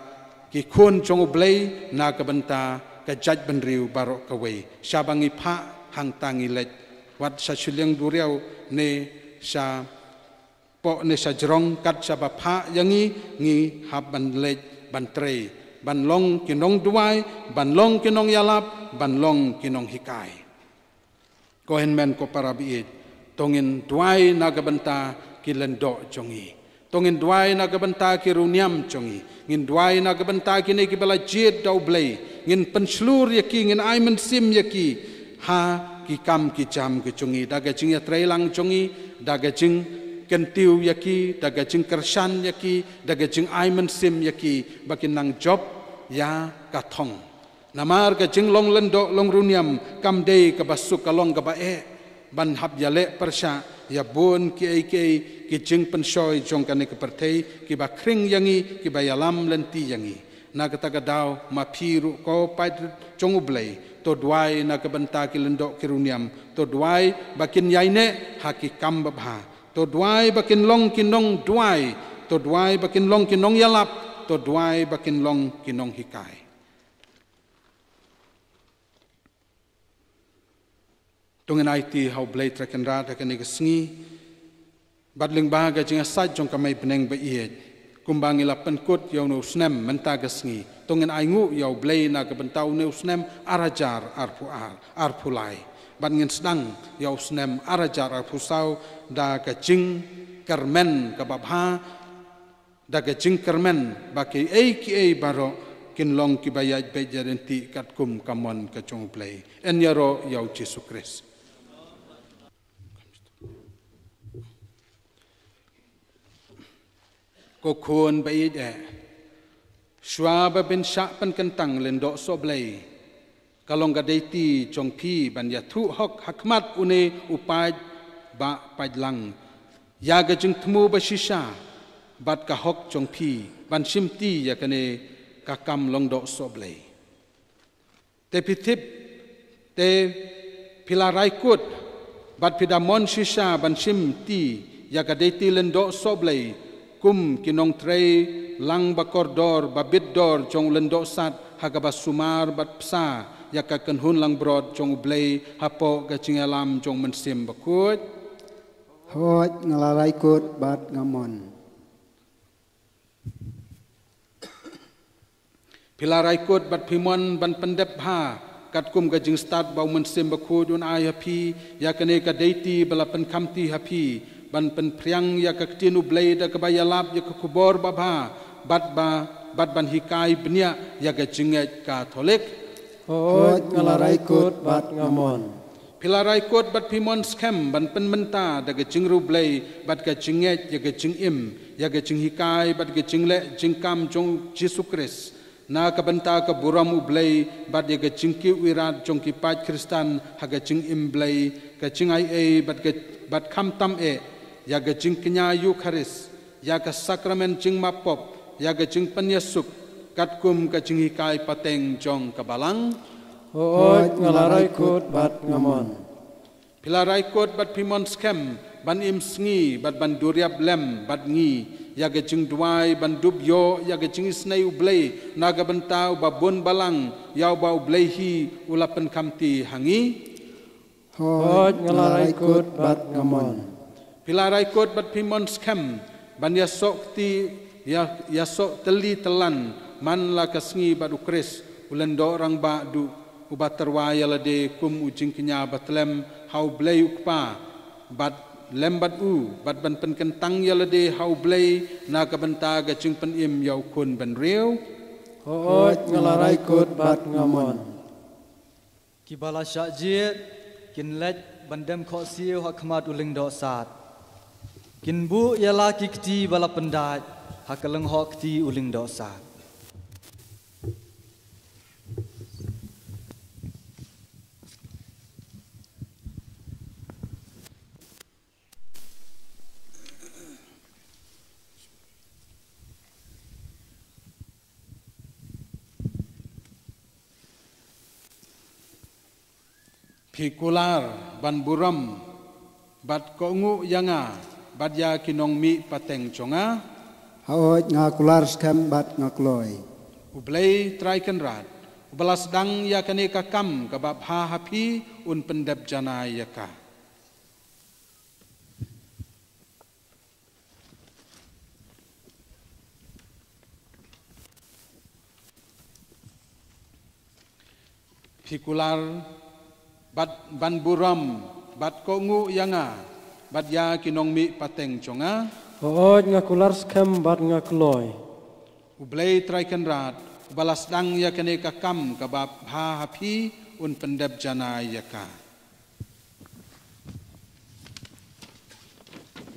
kikun jong ublei na kabenta kajaj benriu barok kawei syabangi pa hang tangi let wat sa syuliang duriau ne sya po ne sa jerong kat sa bapa yangi ngi haban let bantrei banlong kinong duai banlong kinong yalap banlong kinong hikai kohen men ko para biit tongin duai nagabenta kilendo jongi tongin duai nagabenta kiruniam jongi ngin duai nagabenta kini kibalajit daublei ngin penslur yaki ngin aimen sim yaki ha kikam kijam ke jongi dagajing ya trailang jongi dagajing kentiu yaki dagajing kersan yaki dagajing aimen sim yaki bakin nang job ya kathong namar gajing long lendo long runiam kam dei kabasuk kalong kabae ban hab yale persya ya bon ki ki jing pensoi jong kane ke pertei ki ba kring yangi ki ba yalam lenti yangi na kata gadau ma phiru ko pai jong ublei to duai na ke benta ki lendok kiruniam to duai bakin yaine haki kam babha to duai bakin long kinong duai to duai bakin long kinong yalap to duai bakin long kinong hikai tungen IT hau blade tracken rat akan igasngi badling bahaga jinga saj jong kamai beneng ba iet kumbangi lapan kut yau no snem menta gasngi tungen aingu yau blade na ka bentau ne snem arajar arpulai ban ngin sedang yau snem arajar arpusau da ka jing kermen ka babha da ka jing kermen baki ki baro kinlong kibayaj bejarenti katkum kamon ka jong blade en yaro yau Yesus Kristus ko khon bai de shwa ba bin sha pan kentang lendo soblei kalong gadeti jongpi ban ya thu hok hakmat une upai ba pajlang ya ga jing thmu ba shisha bat ka hok jongpi ban simti ya kane ka kam long do soblei te pitip te pilarai kut bat pidamon shisha ban simti ya gadeti lendo soblei kum kinong trei lang bakordor babidor jong lendo sat hagaba sumar bat psa yakakan hun lang brod jong blei hapo gachingalam jong mensim bakut hot ngalarai kut bat ngamon pilarai kut bat pimon ban pendep ha kat kum gajing start bau mensim bakut un ayapi yakane kadeti balapan kamti hapi ban pen priang ya ka tinu blade ka bayalap ya ka kubor babha bat ba bat ban hikai benia yaga jinget Katolik Hoy ngalarai kut bat ngamon. Pilarai kot bat pimon skem ban penmenta daga jingru blai bat ga jinget yaga jingim yaga jinghikai bat ga jingle jingkam jong Yesus Kristus na kabenta ka buram blai bat yaga jingki wirat jong kipat Kristan haga jingim blai ka jingai bat kam tam yaga jingknya Eucharis yaga sakramen jing mapop yaga jing penyesuk katkum ka jinghikai pateng jong kabalang Hoy ngalarai kut bat ngamon. Pilarai kot bat pimon skem ban im sngi bat ban duriap lem bat ngi yaga jing duai ban dub yo yaga jing isnai ublei naga bentau babon balang yau ba ublei hi ulapen kamti hangi Hoy ngalarai kut bat ngamon. Pilarai kot bat pimon skem ban yasok teli telan man la kasngi bat ukris ulendo orang ba du ubat terwaya lade kum ujing kenya batlem hau blai ukpa bat lembat bat ban pen kentang ya lade hau blai na ka benta ga jing pen im yau kun ban riu Hoy ngalarai kut bat ngamon. Kibala syajir kin lej bandem kho siu hak khmat uling do sat. Kin bu yala kikti bala pendaj hak leng hok ti uling do sat. Pikular ban buram bat kongu yanga bat ya kinong mi pateng chonga Hoy ngakular skem bat ngakloi. ublei traiken rat ubalas dang ya kane kakam kabab ha hapi un pendep jana yaka Pikular bat ban buram bat kongu yanga bat ya kinong mi pateng chonga Hoy ngakular skem bat ngakloi. ublei traiken rat balas dang ya kene kakam kabab ha hapi un pendep jana yaka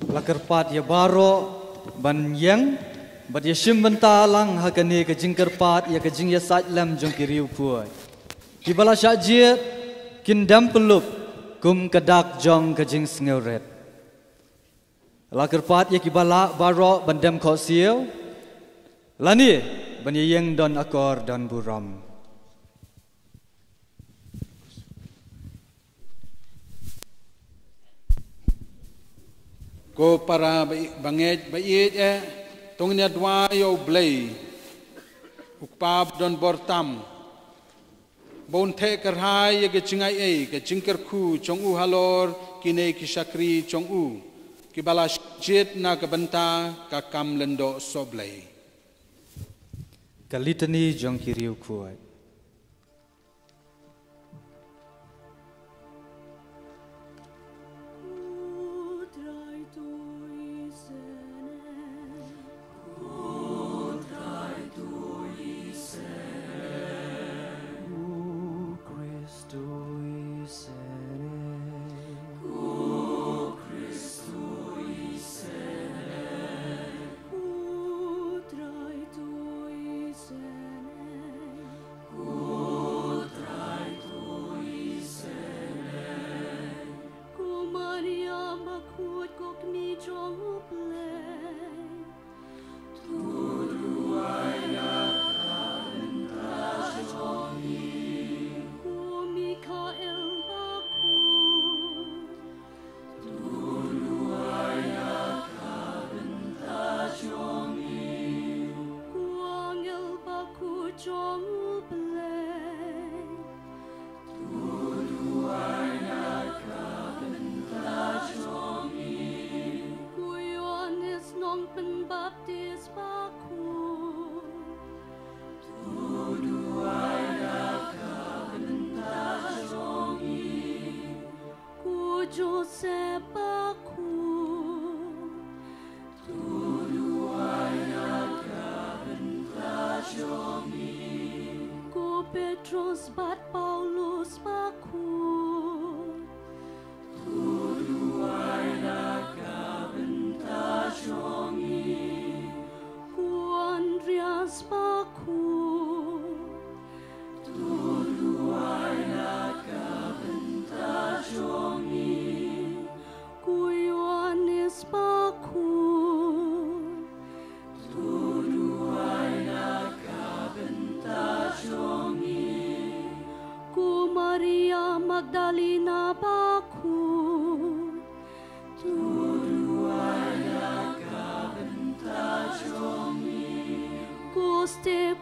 Lakerpat ya baro ban yang bat ya shim bentalang hakane ke jingkerpat ya ke jing ya sajlam jong kiriu puai. Kibala syajir kin dam pelup kum kedak jong ke jing sneuret. Lakerpat ya kibala baro bandem kho siu lani ban yang don akor don buram. ko para banget bait tongnya dua yo blei ukpab don bortam bon the kerhai ye ke cingai ke cingker khu chong u halor kine ki sakri chong u ki bala jit na ke benta ka kam lendo soblei Kalitani jong kiriu kuai.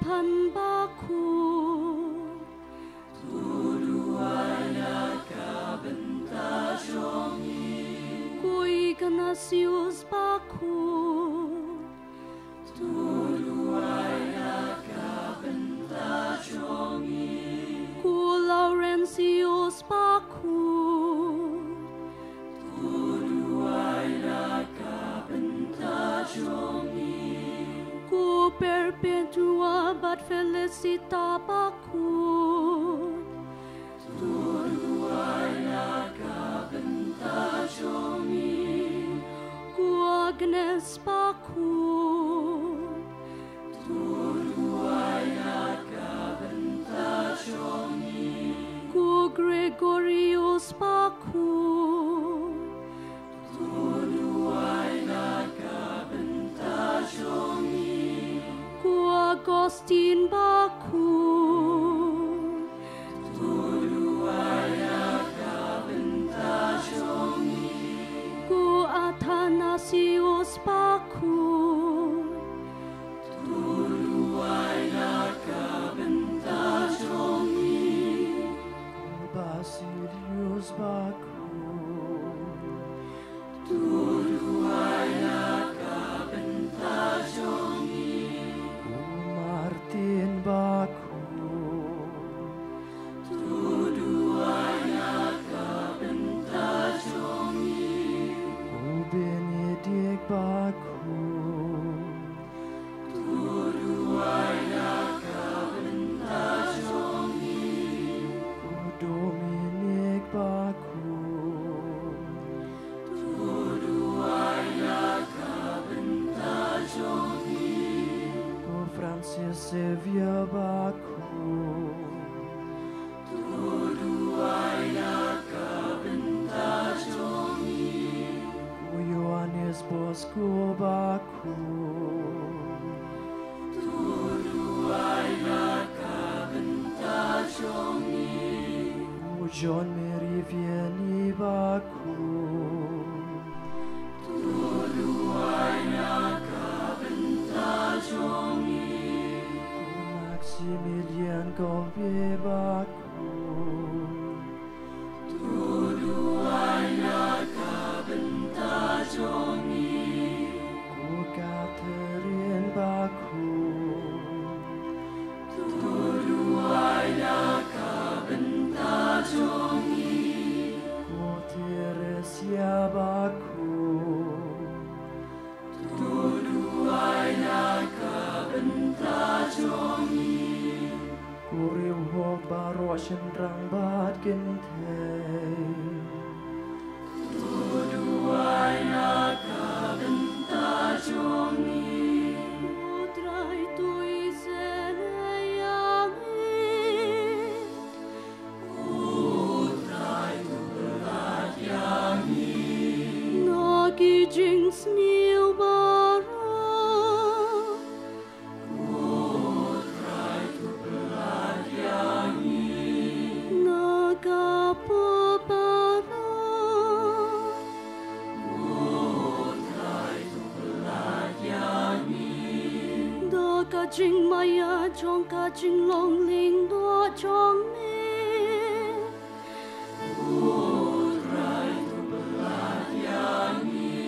pan baku tuduaya kabentajongi kui ganasius baku tuduaya kabentajongi ku Laurentius baku tuduaya kabentajongi ku perpetua bat felicita baku tuduaya kabentajongi ku Agnes baku tuduaya kabentajongi ku Gregorius baku tuduaya kabentajongi ku Agustin baku tuduaya kabentajongi ku Athanasius baku tuduaya kabentajongi ku Basilius baku tuduaya kabentajongi ku Martin baku tuduaya kabentajongi ku Benedict baku tuduaya kabentajongi ku Dominic baku tuduaya kabentajongi ku Francis Xavier baku tuduaya kabentajongi ku Yohanes Bosco baku tuduaya kabentajongi ku John Mary Vianney baku tuduaya kabentajongi ku Maximilian Golbe baku tuduaya kabentajongi ku Catherine baku tuduaya kabentajongi ku Teresia baku tuduaya kabentajongi ku Riwhok Baro Shendrang bat Gentei tuduaya kabentajongi Putrai tui senayangi Putrai tu beladyangi Nagi jings niu bara Putrai tu beladyangi Naga pebara Putrai tu beladyangi Do kajing maya chong kajing long ling do chong me Putrai tu beladyangi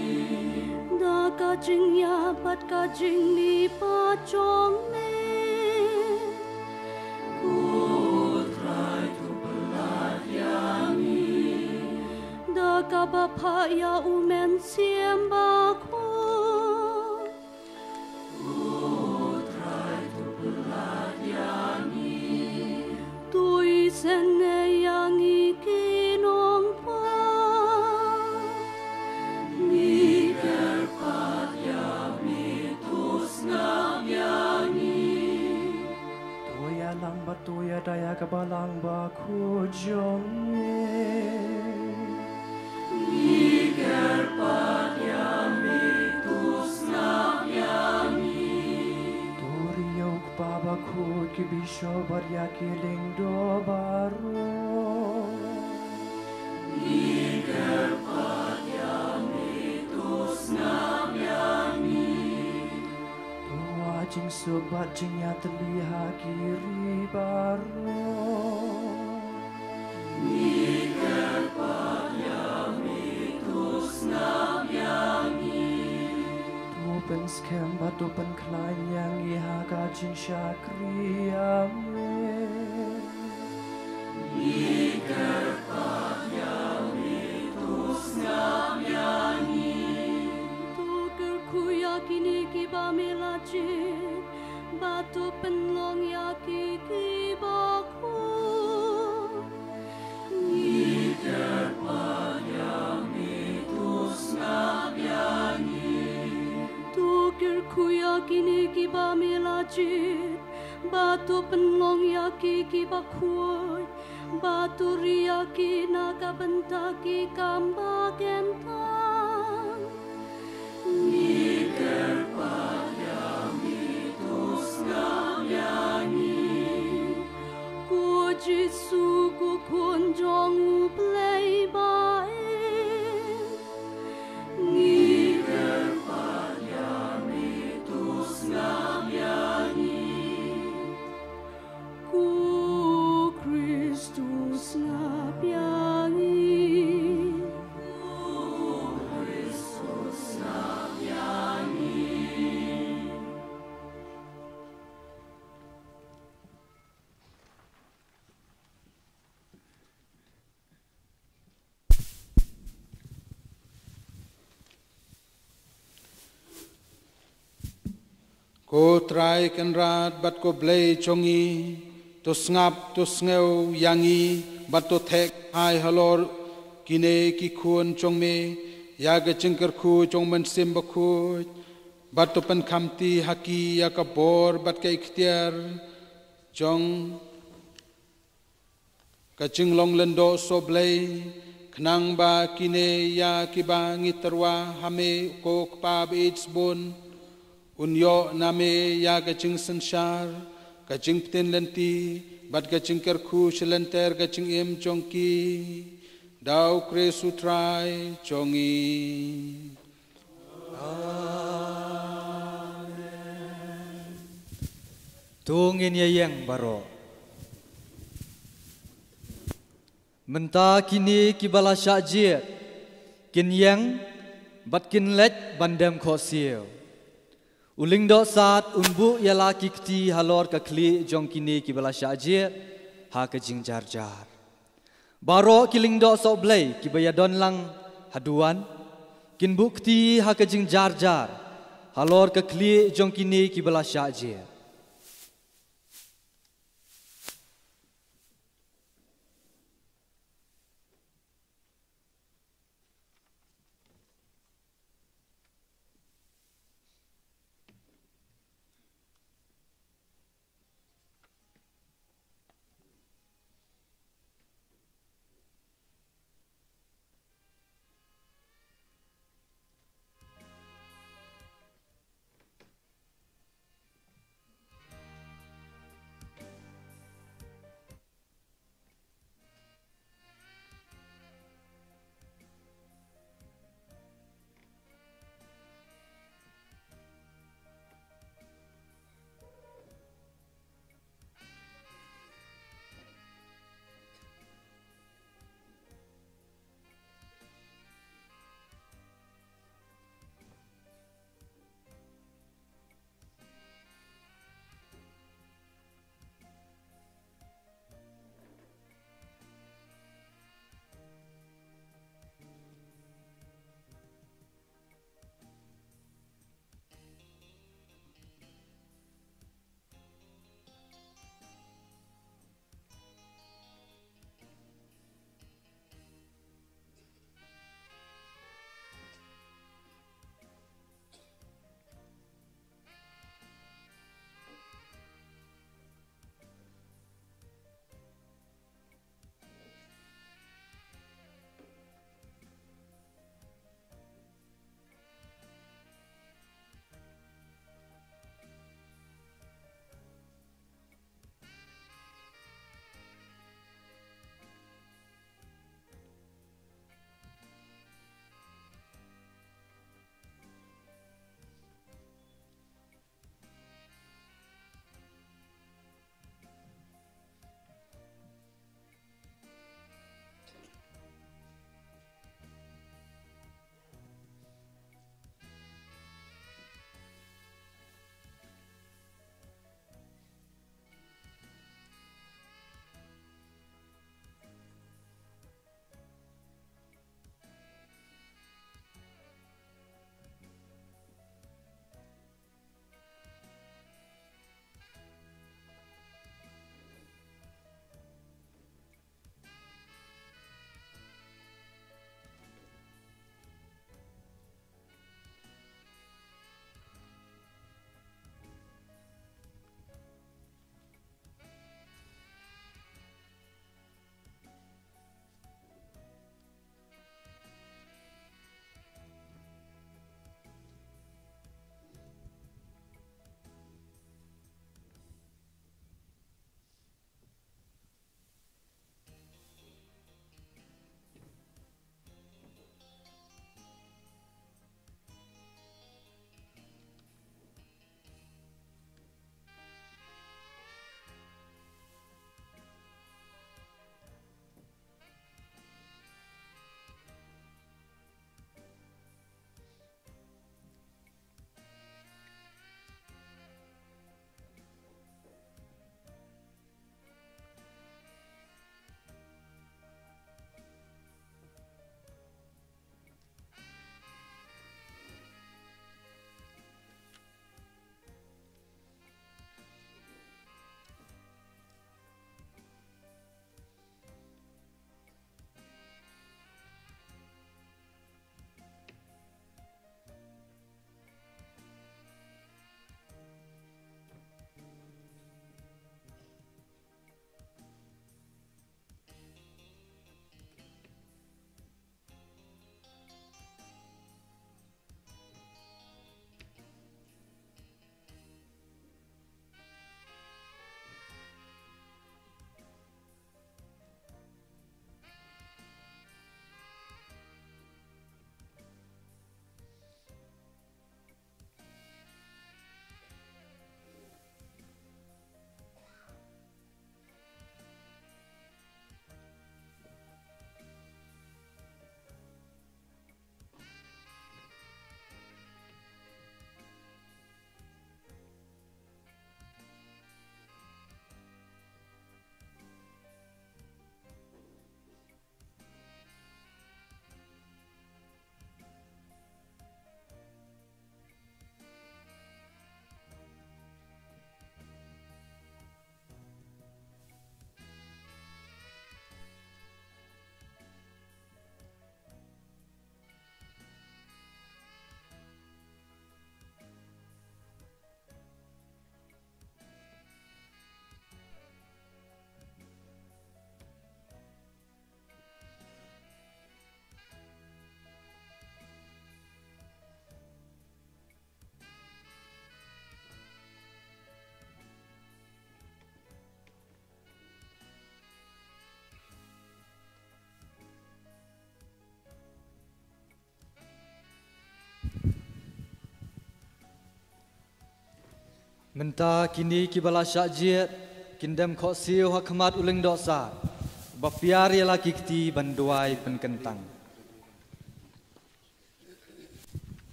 Do kajing ya pat kajing mi pa chong me Putrai tu beladyangi Do kabapa ya umen siem baku Tui senayangi kinong pa Miker patya mitus ngabyangi Tuya lang ba tuya daya kabalang baku jonge Miker patya mitus ngabyangi Turiyaw babaku kibisyo barya kiling do baro Miker patya mitus ngabyangi jing sobat jing ya terlihat kiri baro. Tupen skem bat tupen klein yang iha kajing syakri amin. Tuker ku yakini kiba melajin, batu penlong yaki kibaku. Tuker ku yakini kiba melajin, batu penlong yaki kibaku. Batu riaki naga bentaki kamba gentang. Niker padami tusngam yani. Ku jisu ku kunjong play bae. Niker padami tusngam yani. Kristus nabiyangi, Kristus nabiyangi. Ko try kan rat bat ko blay chongi. Tus ngap tus ngeu yangi bato thek hai halor kine ki khun chong me ya ga chingkar khu chong man sim ba khu bato pan khamti haki ya ka bor bat ka ikhtiar chong ka chinglong lendo so blai khnang ba kine ya ki ba ngitarwa hame ko pa beits bon unyo name ya ga ching sansar kacing pten lenti bat kacing kerku selenter kacing em chongki dau kresu trai chongi amen. Tungin yang baro menta kini kibala syajir kin yang bat kin let bandam khosio uling do saat unbu yala kikti halor ka kli jong kini kibala syajir ha ka jing jar jar baro kiling do so blai kibaya don lang haduan kin bukti ha ka jing jar jar halor ka kli jong kini kibala syajir Ngenta kini kibala syakjiat kindem kok siu hak kemat uling dosa. Bapiar ya lagi kti banduai penkentang.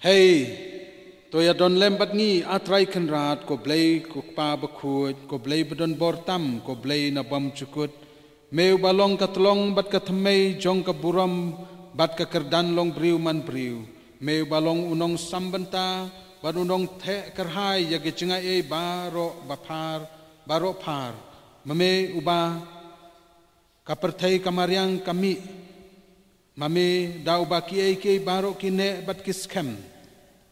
Hey, toya don lembat ngi atrai kenrat ko blay ko pa bakut ko blay badon bortam ko blay na bam cukut meu balong katlong bat katmei jong ka buram bat ka kerdan long briu man briu meu balong unong sambanta bat unong the kerhai ya ge chinga e baro par mame uba kaperthai kamariang kami mame dau baki e ke baro kine bat kiskem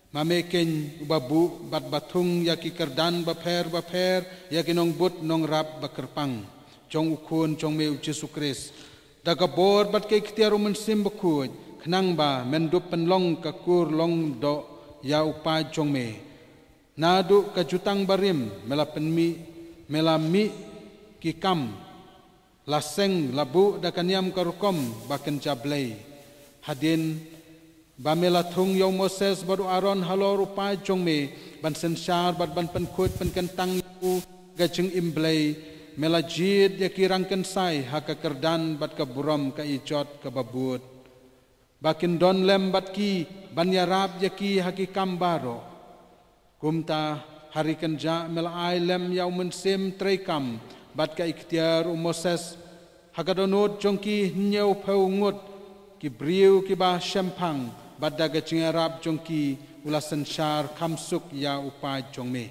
mame ken ubabu bat batung yaki kerdan baper yaki nong but nong rap bakerpang jong ukun jong meu Yesus Kristus daga bor bat ke ktiaru men sim bakut knang ba mendup penlong kakur long do ya upa jong me nadu ka jutang barim melami ki kam laseng labu dakanyam karukom baken jablay hadin Bamela thung yau Moses baru Aaron halor upai jong me ban sensar bat ban penkut penkentang yu gajeng imblay mela jid ya kirang kensai haka kerdan bat ka buram ka ijot ka babut bakin don lem bat ki ban yarab ya ki haki kambaro kumta hari kenja mela ai lem yau mensim treikam bat ka ikhtiar Moses haka donut jong ki nyau phau ngut ki briu ki ba shempang Badaga cingarap jongki ulasan syar kamsuk ya upai jongme.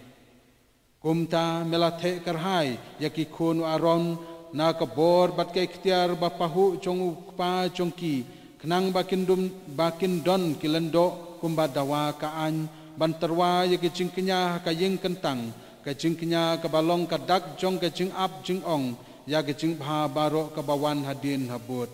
Kumta melathe karhai yaki kun aron na kabor bat ka ikhtiar bapahu jong upa jongki kenang bakin don kilendo kumba dawa kaan banterwa yaki jingkenya ka ying kentang ka jingkenya ka balong ka dak jong ka jing ap jing ong yaki jing bha baro ka bawan hadin habut.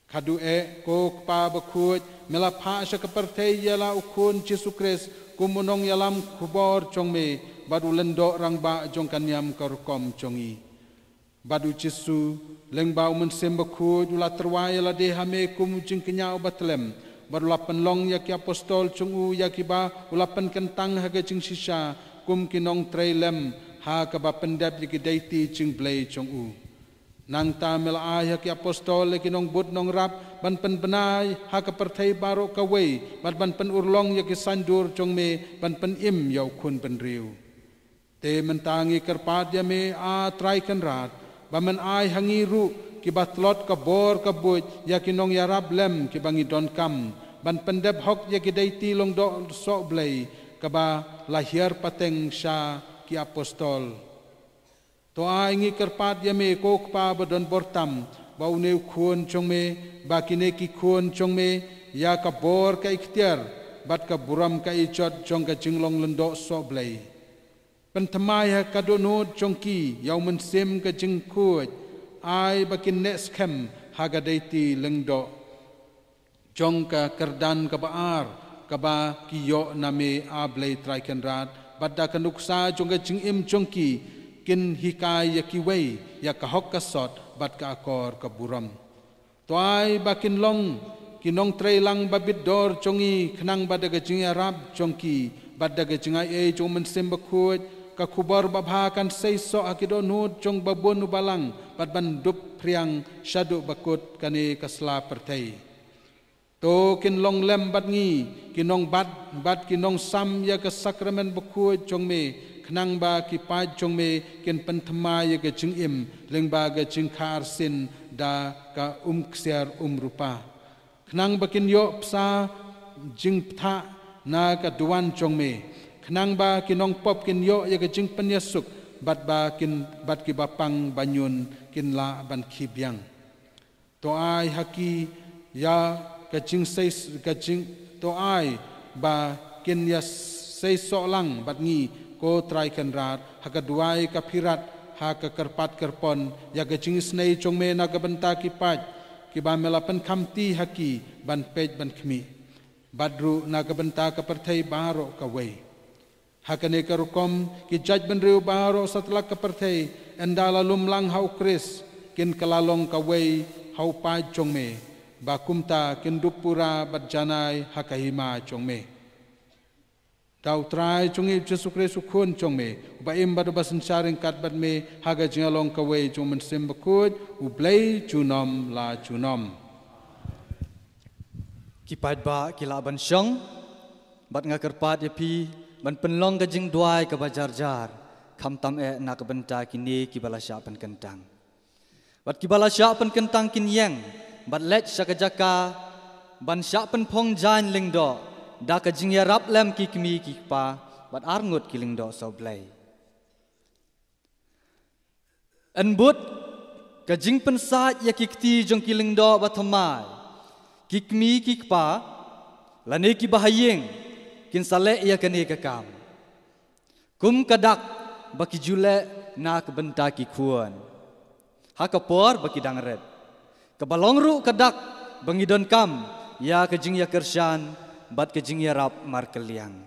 Kadu ko pa bakut melapha sya kapertay yala ukun Yesus Kristus kumunong yalam kubor jongme badu lendo rangba jong kanyam karukom jongi badu Yesus lengba mensim bakut ula terwaya la de hame kum jing kenyau batlem badu lapen long yaki apostol jongu yaki ba ulapen kentang haga jing sisa kum kinong trailem ha ka ba pendap yaki daiti jing blay jongu nang tamel ayah ki apostol ki nong bud nong rap ban pen benai ha ka perthai baro ka wei ban pen urlong ya ki sandur jong me ban pen im yau kun pen riu te mentangi kerpat ya me a trai kan rat ba men ai hangi ru ki batlot ka bor ka buj ya ki nong yarab lem ki bangi don kam ban pen deb hok ya ki daiti long do so blai ka ba lahir pateng sha ki apostol Toa ingi kerpat ya me kok pa badon bortam ba uneu khun chong me ba kine ki khun chong me ya ka bor ka ikhtiar bat ka buram ka ijot chong ka jinglong lendo so blai pentamai ha ka donut chong ki yau mensim ka jingkut ai ba kin next kem ha ga daiti lengdo chong ka kerdan ka baar ka ba ki yo na me a blai trai kan rat bat da ka nuksa chong ka jingim chong ki kin hikai ya kiwei ya kahok kasot bat ka akor ka buram toai bakin long kinong trailang babit dor chongi khnang badaga jinga rab chongki badaga jinga e chong mensim bakut ka kubar babha kan seiso akido nut chong babun ubalang bat ban dup priang shadu bakut kane kasla pertai to kin long lem bat ngi kinong bat kinong sam ya ka sakramen bakut chong me Kenang ba ki pa chong me ken penthma ye ke jing im leng ba ge jing khar sin da ka ksiar rupa kenang ba kin yo psa jing ptha na ka duan chong me kenang ba kinong pop kin yo ye ke jing penyasuk bat ki bapang banyun kin la ban khibyang to ai haki ya ka jing sei ka jing to ai ba kin ya sei so lang bat ngi ko trai kan rat haka duai ka phirat haka kerpat kerpon ya ga jingis nei chongme na ga banta ki pat ki ba melapan khamti haki ban pej ban khmi badru na ga banta ka perthai baro ka wei haka ne ka rukom ki jaj ban riu baro satla ka perthai endala lumlang hau kris kin kalalong kaway haupay chong me bakumta kin dupura batjanay hakahima chong me daw try chongi Jesu Kristo kun chong me baim badubasan sharing kat bat me haga jingalong kaway chong mensim bakut ublay junom la junom kipat ba kilaban syong bat ngakerpat yapi ban penlong gajing duai ke bajar-jar kam tam nak benta kini kibala syapan kentang bat kibala syapan kentang kin yang bat lech sakajaka ban syapan pong jan lingdo da kajing ya rap lem kikmi kikpa bat arngut kilingdo soblay anbut kajing pensat ya kikti jong kilingdo batamai kikmi kikpa lane ki bahayeng kin salek ya kene kakam kum kadak baki jule nak benta ki kuan hakapor baki dangret kebalong ru kadak bangidon kam ya kejing ya kersyan bat kejing ya rap markeliang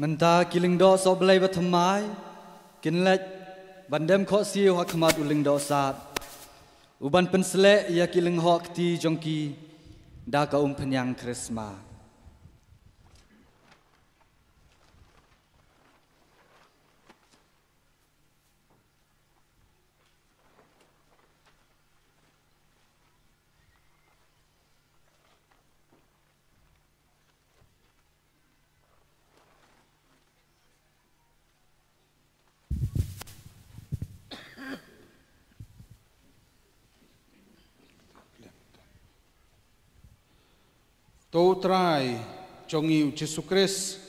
Menta kilingdo soblay batamai kinlek bandem kho siu hakmat ulingdo sat uban pensle ya kiling hok ti jongki da ka penyang krisma to try chongi Jesu Kris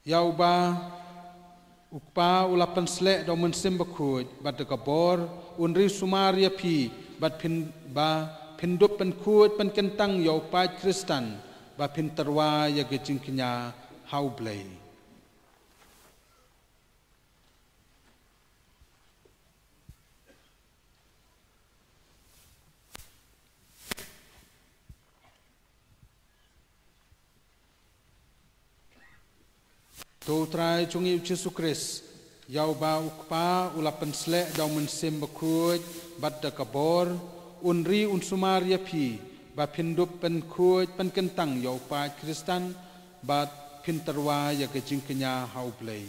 yau ba ukpa ulapan slek do mensim bakut bat de kabor unri sumaria pi bat pin ba pindup pen kut pen kentang yau pa Kristan ba pin terwa ya gejing kinya hau blay to try chungi Jesu Kris yau ba ukpa ulapan slek daw mensim bakut bat da kabor unri unsumaria pi ba pindup pen kut pen kentang yau pa Kristan bat pinterwa ya kejing kenya hau blay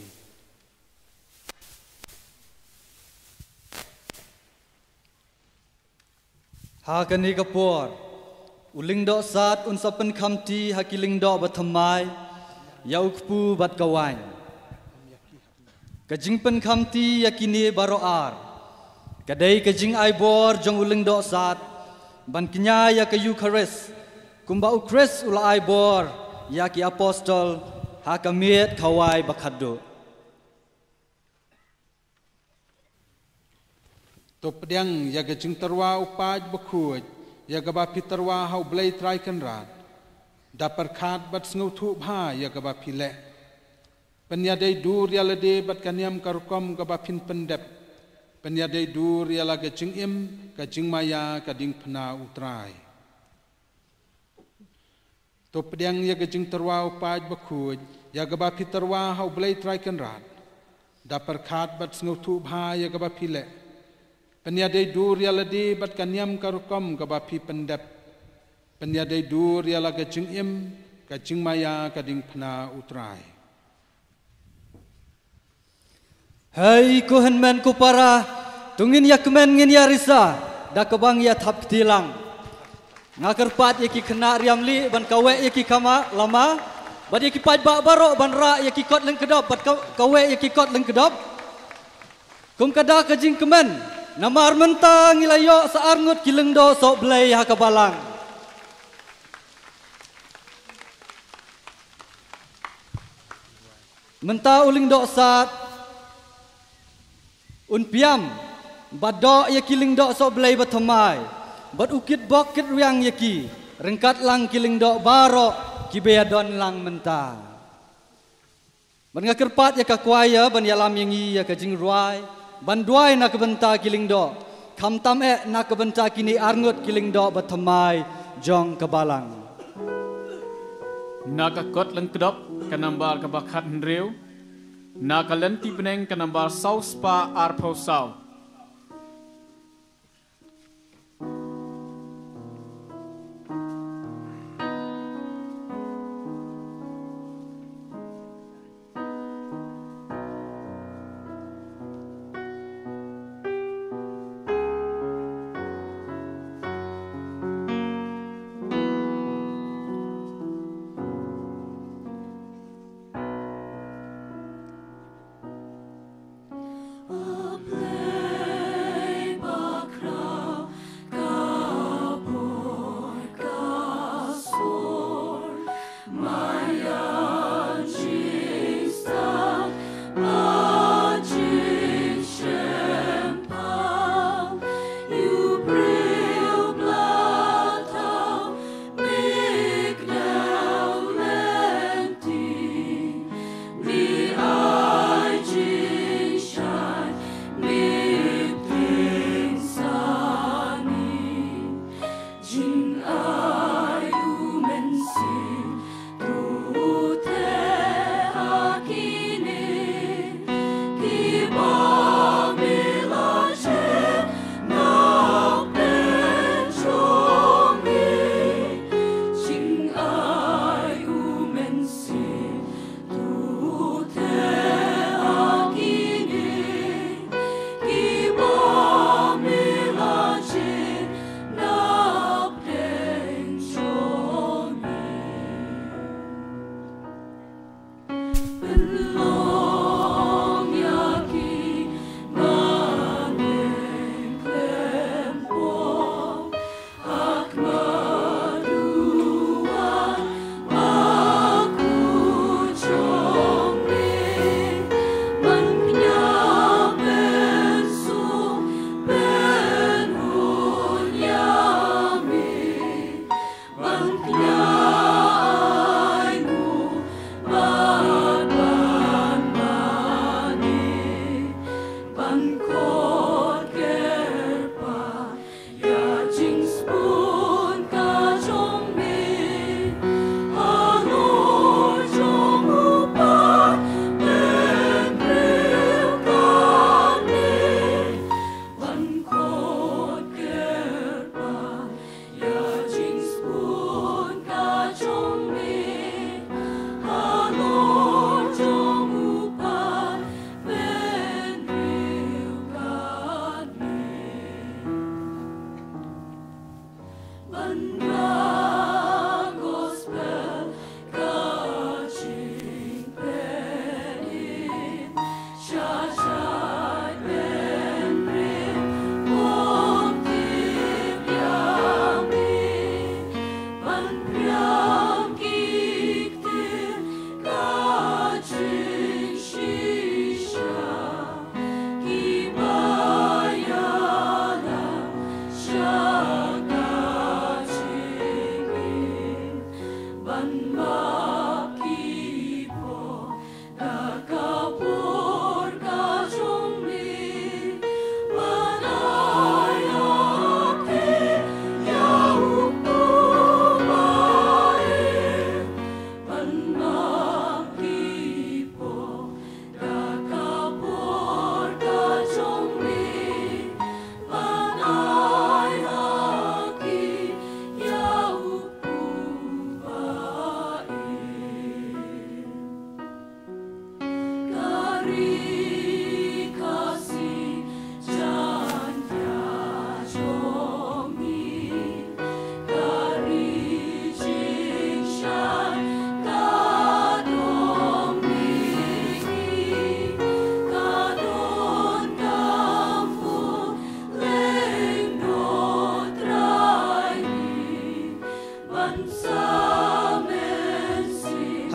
ha kani kapor ulingdo sat unsapen khamti hakilingdo batamai yaukpu bat kawan kajing pen khamti yakini baroar kadai kajing aibor jong uling do sat ban kinya ya kayu khares kumba ukres ula aibor ya ki apostol hakamiet khawai bakhaddo to pedang ya kajing terwa upaj bakut ya gaba pitarwa hau blay try kenrat dapar khat bat sngu thu bha ya gaba phile penyadai dur ya lade bat kaniam karukom gaba phin pendep penyadai dur ya la gajing im gajing maya kading phna utrai to pedang ya gajing terwa upaj bakut ya gaba pitarwa hau blay try kenrat dapar khat bat sngu thu bha ya gaba phile penyadai dur ya lade bat kaniam karukom gaba phi pendep Penyadai dur ialah kajing im, kajing maya kading pena utrai. Hai kuhen men kupara, tungin ya kemen ngin ya risa, dah kebang ya thap ketilang. Ngakar pat ya ki kena riamli, ban kawe ya ki kama lama, ban ya ki pat bak barok, ban ra ya ki kot leng kedop, ban kawe ya ki kot leng kedop. Kum kada kajing kemen, nama armentang ilayo saar ngut kileng do sok belai hakabalang. Menta uling do sat, un piam, badok ya kiling do sok belai batamai, bad ukit bok kit riang ya ki, rengkat lang kiling do barok, kibeyadon lang menta. Ban ngakar pat ya kakwaya, ban yalam yang ya kajing ruai, ban duai nak benta kiling do, kam tam nak benta kini arngut kiling do batamai, jong kebalang. Nakakot lang kedop kanambar kabakat hendrew, nakalenti peneng kanambar saus pa arpo saw. A blessed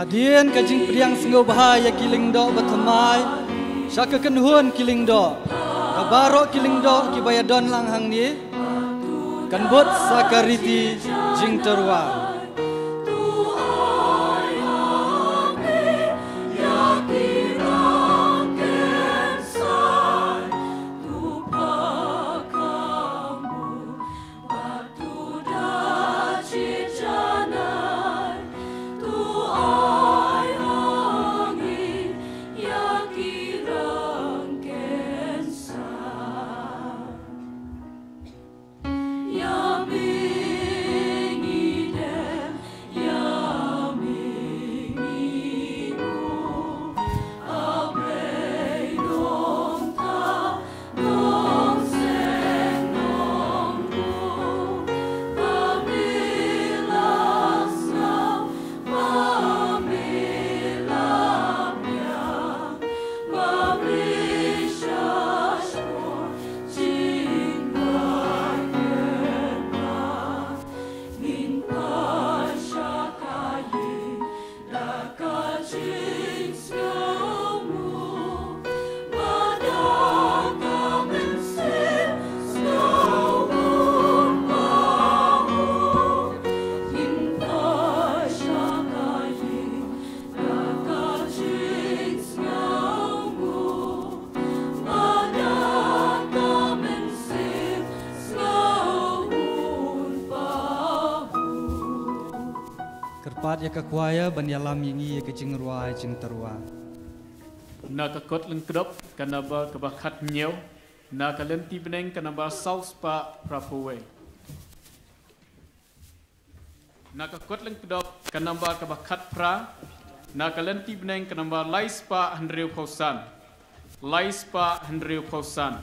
Adien kajing priang sengau bahaya kiling do batamai. Syaka kenhuan kiling do. Kabarok kiling do kibaya don lang hang ni. Kanbot sakariti jing terwa. Kerpat ya kakwaya ban yalam yingi ya kecing ruai cing terwa. Na kakot lengkedop kanaba kebakat nyew. Na kalenti beneng kanaba saus pa prapuwe. Na kakot lengkedop kanaba kebakat pra. Na kalenti beneng kanaba lais pa handreu pausan. Lais pa handreu pausan.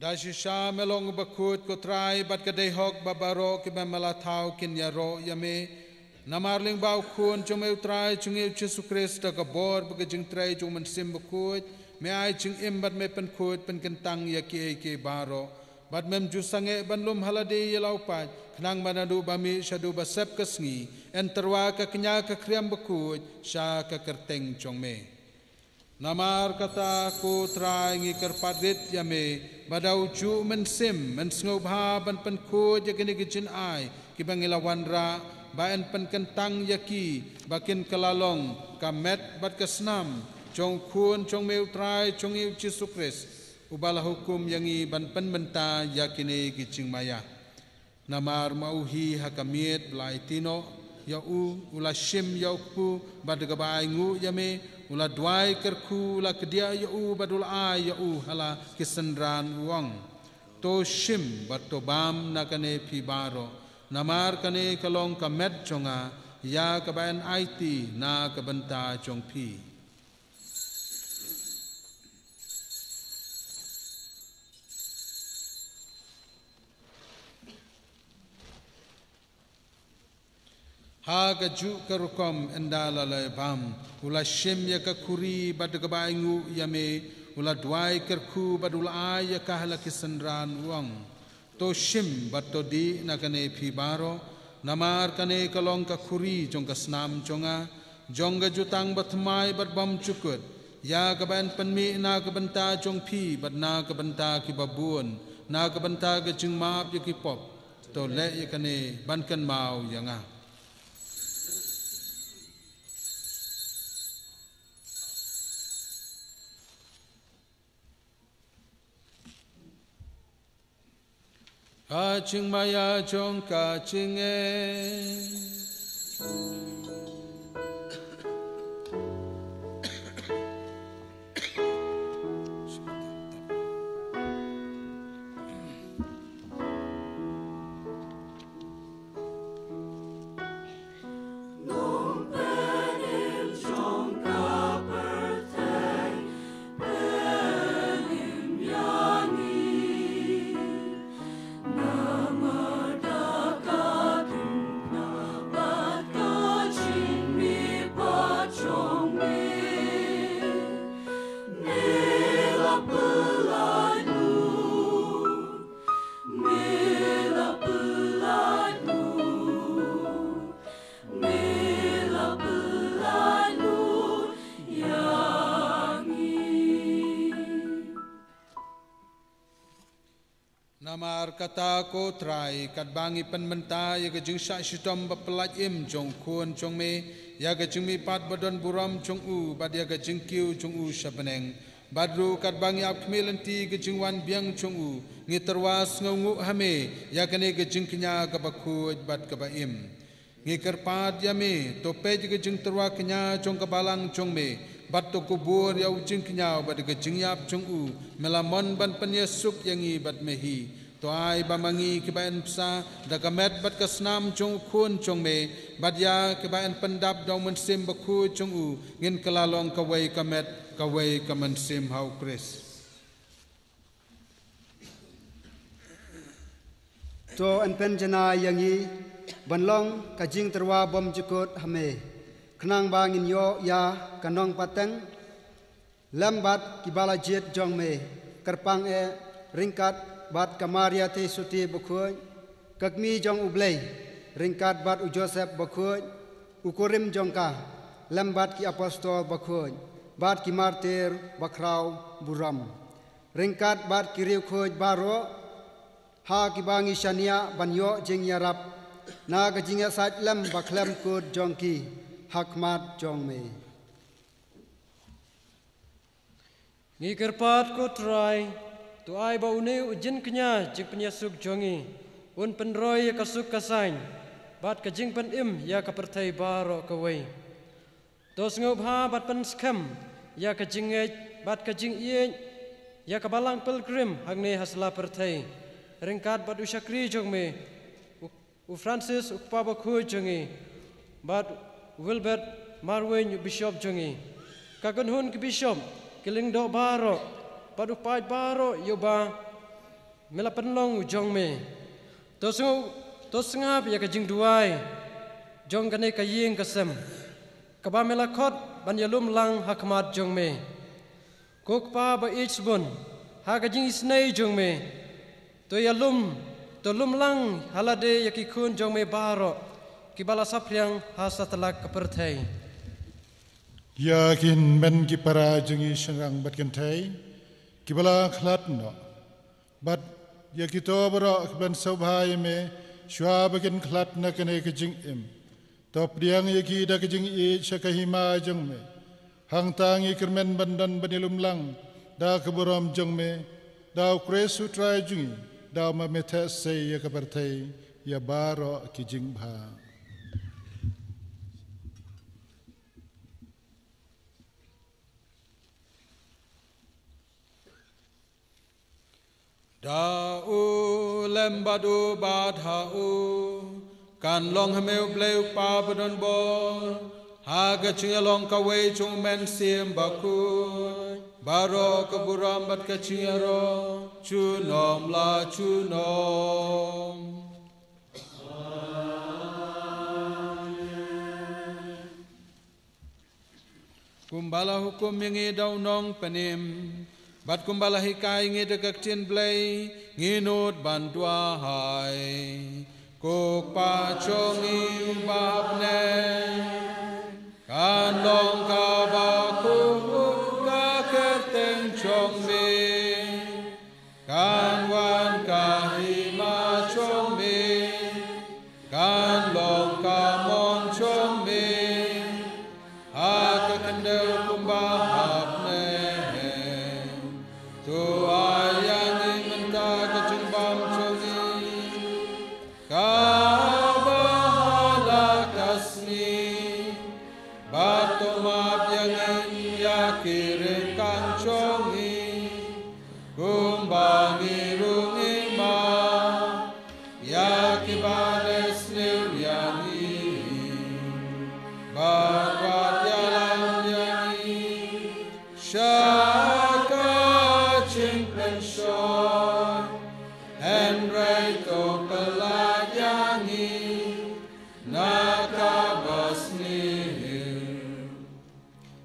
Dashisha melong bakut ko try bat kadehok babaro ki bamalatau kin yaro yame namarling bau kun chumeu try chungeu Jesu Krista ka bor bagajing try chung man sim bakut me ai chung im bat me pen kut pen kentang ya ki baro bat mem jusange banlum halade yelau pat knang manadu bami shadu basep kasngi enterwa ka kenya ka kriam bakut sha ka kerteng chong me Namar kata ku trai ngi kerpadit yame badau ju mensim mensngobha ban pen ku jagini gijin ai ki bangilawan ra baen pen kentang yaki bakin kelalong kamet bat kesnam jong kun jong meu trai jong iu Jesu Kris ubala hukum yangi ban pen menta yakini gijing maya namar mauhi hakamiet blaitino yau ula shim yau ku badgabai ngu yame ula dwai kerku ula kedia yau badul ai yau hala kisendran uang to shim bato bam nakane pi baro namar kane kalong kamet chonga ya kabayan aiti na kabenta chong pi ha gaju karukom endala le bam ula shim ya ka kuri bad ka baingu yame ula dwai kerku badul ay ya ka hala kisandran uang to shim bato di nakane phi baro namar kane kalong ka kuri jong ka snam jonga jongga jutang batmai bad bam cukut ya ka ban panmi na ka banta jong phi bad na ka banta ki babun na ka banta ga jing map ya ki pop to le ya kane ban kan mau yanga Kaching maya jong kaching Namar kata ko trai kat bangi penmenta ya gajing syak shitom bapelaj im jong kun jong me ya gajing mi pat badon buram jong u bad ya gajing kiu jong u shabeneng badru kat bangi ap kmelenti gajing wan biang jong u ngiterwas ngungu hame ya kane gajing kenya kabakuj bad kabaim ngikerpat yame topej gajing terwa kenya jong kabalang jong me bat to kubur ya ujing kenya bad gajing yap jong u melamon ban penyesuk yangi bad mehi to ai bamangi kibaen psa da kamet bat kasnam jong kun jong me bad ya kibaen pendap dong mensim baku jong u ngin kelalong kawai kamet kawai kamansim hau Kris to an pen jana yangi banlong kajing terwa bom jukut hame khnang bangin yo ya kanong pateng lambat kibala jet jong me kerpang ringkat bat kamaria te suti bakhoy kakmi jong ublei ringkat bat u Joseph bakhoy ukorim jongka lambat ki apostol bakhoy bat ki martir bakrau buram ringkat bat ki riu khoj baro ha ki bangi shania banyo jing yarap na ga jinga sat lam baklem kod jongki hakmat jong me Ngikerpat ko try tu ai bau ne ujin kenya jing penyasuk jongi un penroy kasuk kasain bat ka jing pen im ya ka pertai baro ka wei tos ngop ha bat pen skam ya ka jing bat ka jing ie ya ka balang pilgrim hangne hasla pertai ringkat bat usyakri jong me u Francis u paba khu jongi bat Wilbert Marwen bishop jongi ka gon hun ki bishop kiling do baro padu pai baro yoba mela penlong jong me to sengap ya kajing duai jong kane kaying kasem kaba mela khot ban yalum lang hakmat jong me kok pa ba ich bun ha kajing isnei jong me to yalum to lum lang halade yakikun jong me baro kibala sapriang hasatalak kepertai yakin men ki para jungi sengang bat kentai kibala khlat no bat yakito baro ban sobhai me shwa bagen khlat na kene kjing im to priang yaki da kjing e shakahima jung me hang tangi kermen bandan banilum lang da keburam jung me da kresu trai jungi da ma metha se yakaparthai ya baro kjing bha Da'u lembadu badha'u kan long hameu bleu pa badon bor haga chingalong kawai chung men sim baku baro keburam bat kachingaro chunom la chunom kumbala hukum yang idau nong penim bat kumbala hikai ngi degak tin blai nginut bandua hai kok pa chongi babne kan long ka ba ku ka keteng chong me kan wan ka hi ma chong me kan long ka mon chong me ha ka kendel kumba babne tu ayang menta kejumbam chongi kabahala kasni bato mabyangan yakirin kang chongi kumbangi rungi ma yakibales niryani barwat yalam yangi shaka Henry to pelayangi nakabasni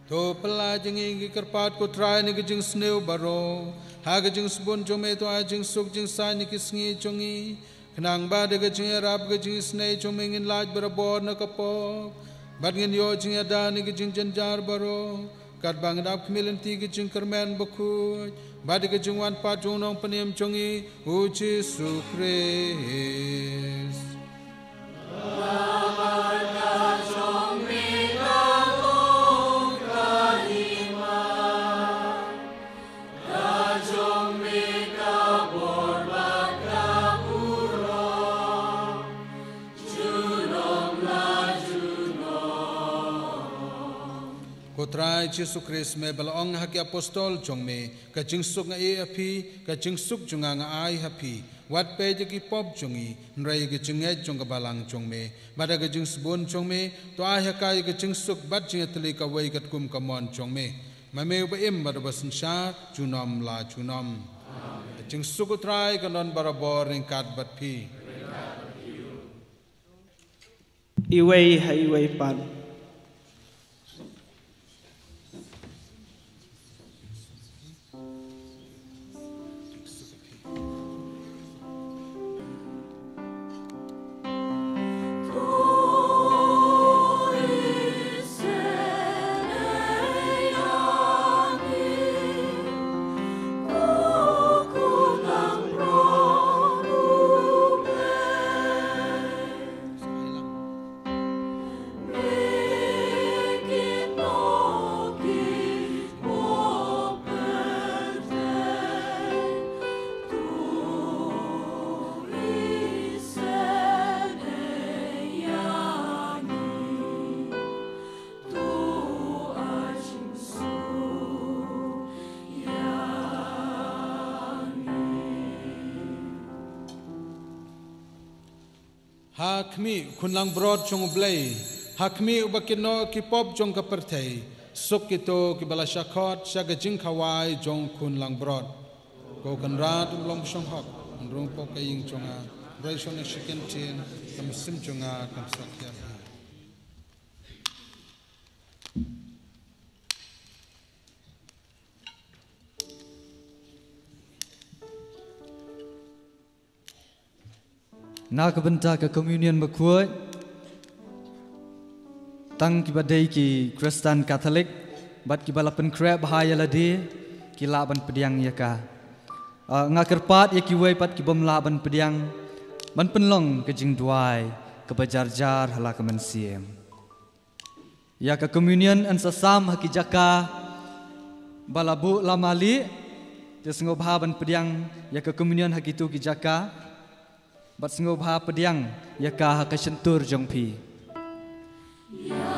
to pelayangi kerpat kutrai ni gejing sneu baro ha gejing sebun jome to ajing suk jing sa ni kisngi chongi kenang ba de gejing rap gejing snei chome ngin laj barabor na kapo bad ngin yo jing ada ni gejing janjar baro kat bang dap kemilen ti gejing kermen baku bad gejing wan pa jonong penim chongi uci sukres Kotrai Yesus Kristus me balong haki apostol jong me ka jingsuk nga e api ka jingsuk junga nga ai hapi wat pe jeki pop jongi nrai ge jingai jong ka balang jong me bada ge jingsbon jong me to ai hakai ge jingsuk bat jing tli ka wai kat kum ka mon jong me ma me ba im ba basin sha junom la junom jingsuk kotrai ka non barabor ring kat bat pi iwei hai iwei pan Hakmi kunlang broad jong blay hakmi ubakino ki pop jong ka perthai sukito ki bala shakot shaga jing khawai jong kunlang broad ko kan rat long shong hak rong po kaying chonga braison na chicken tin kam sim chonga kam sakya na kabenta ke communion makuat tang ki badai ki Kristen Katolik bat ki balapan krep bahaya ladi ki laban pediang yaka ngakerpat ya ki wei pat ki bom laban pediang man penlong ke jing duai ke bajar-jar hala ke mensiem ya ke communion an sasam haki jaka balabu lamali tes ngobhaban pediang ya ke communion haki tu ki jaka bat ngobha pediang ya ka haka sentur jongpi Tubuh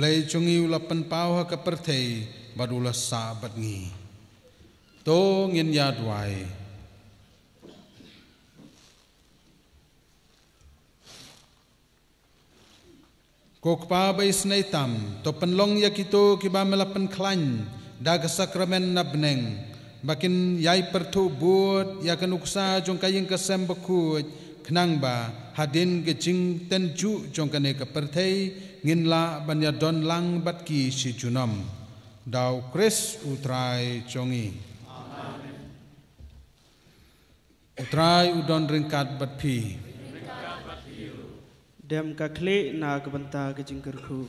blai chungi ula penpau ha kaperthei badula sa batngi to ngin yadwai kokpa bai snai tam to penlong yakito kiba melapen klan daga sakramen nabneng bakin yai pertu buat yakan uksa jong kayeng kesem bakut kenang ba hadin gejing tenju jong kane keperthei ngin la banya don lang batki si junam dau kris utrai jongi utrai udon ringkat batpi dem ka kle na kabanta gejing kerku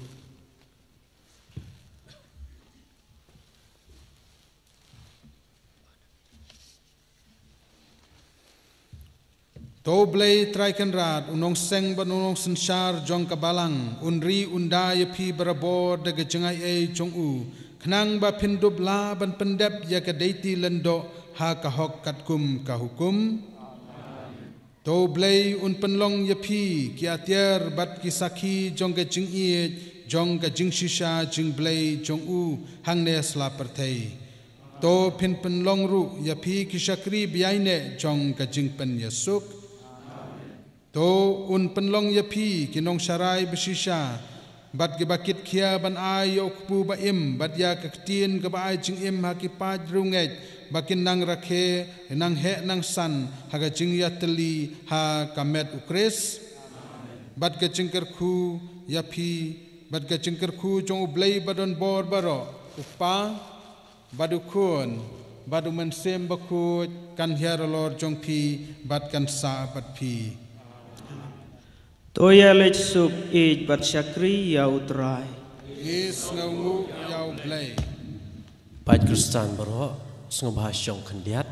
to blai traikan rat unong seng ban unong sensar jong kabalang unri unda ya phi barabor de gejingai e jong u khnang ba phindub la ban pendep ya ka deiti lendo ha ka hok kat kum ka hukum to blai un penlong ya phi ki atier bat ki sakhi jong ke jing e jong ka jing shisha jing blai jong u hang ne sla perthei to phin penlong ru ya phi ki shakri biaine jong ka jing pen yasuk to un penlong ya phi kinong sharai besisha bat ge bakit khia ban ai okpu ba im bat ya kaktien ge ba ai jing im ha ki pa runget bakin nang rakhe nang he nang san ha ga jing ya teli ha kamet ukres bat ge jingker khu ya phi bat ge jingker khu jong blai badon bor baro upa badu khun badu men sem bakut kan hiar lor jong phi bat kan sa bat phi toya lech suk ej bat syakri ya utrai is ngu yau blai Pat Kristan baro sngobah syong khendiat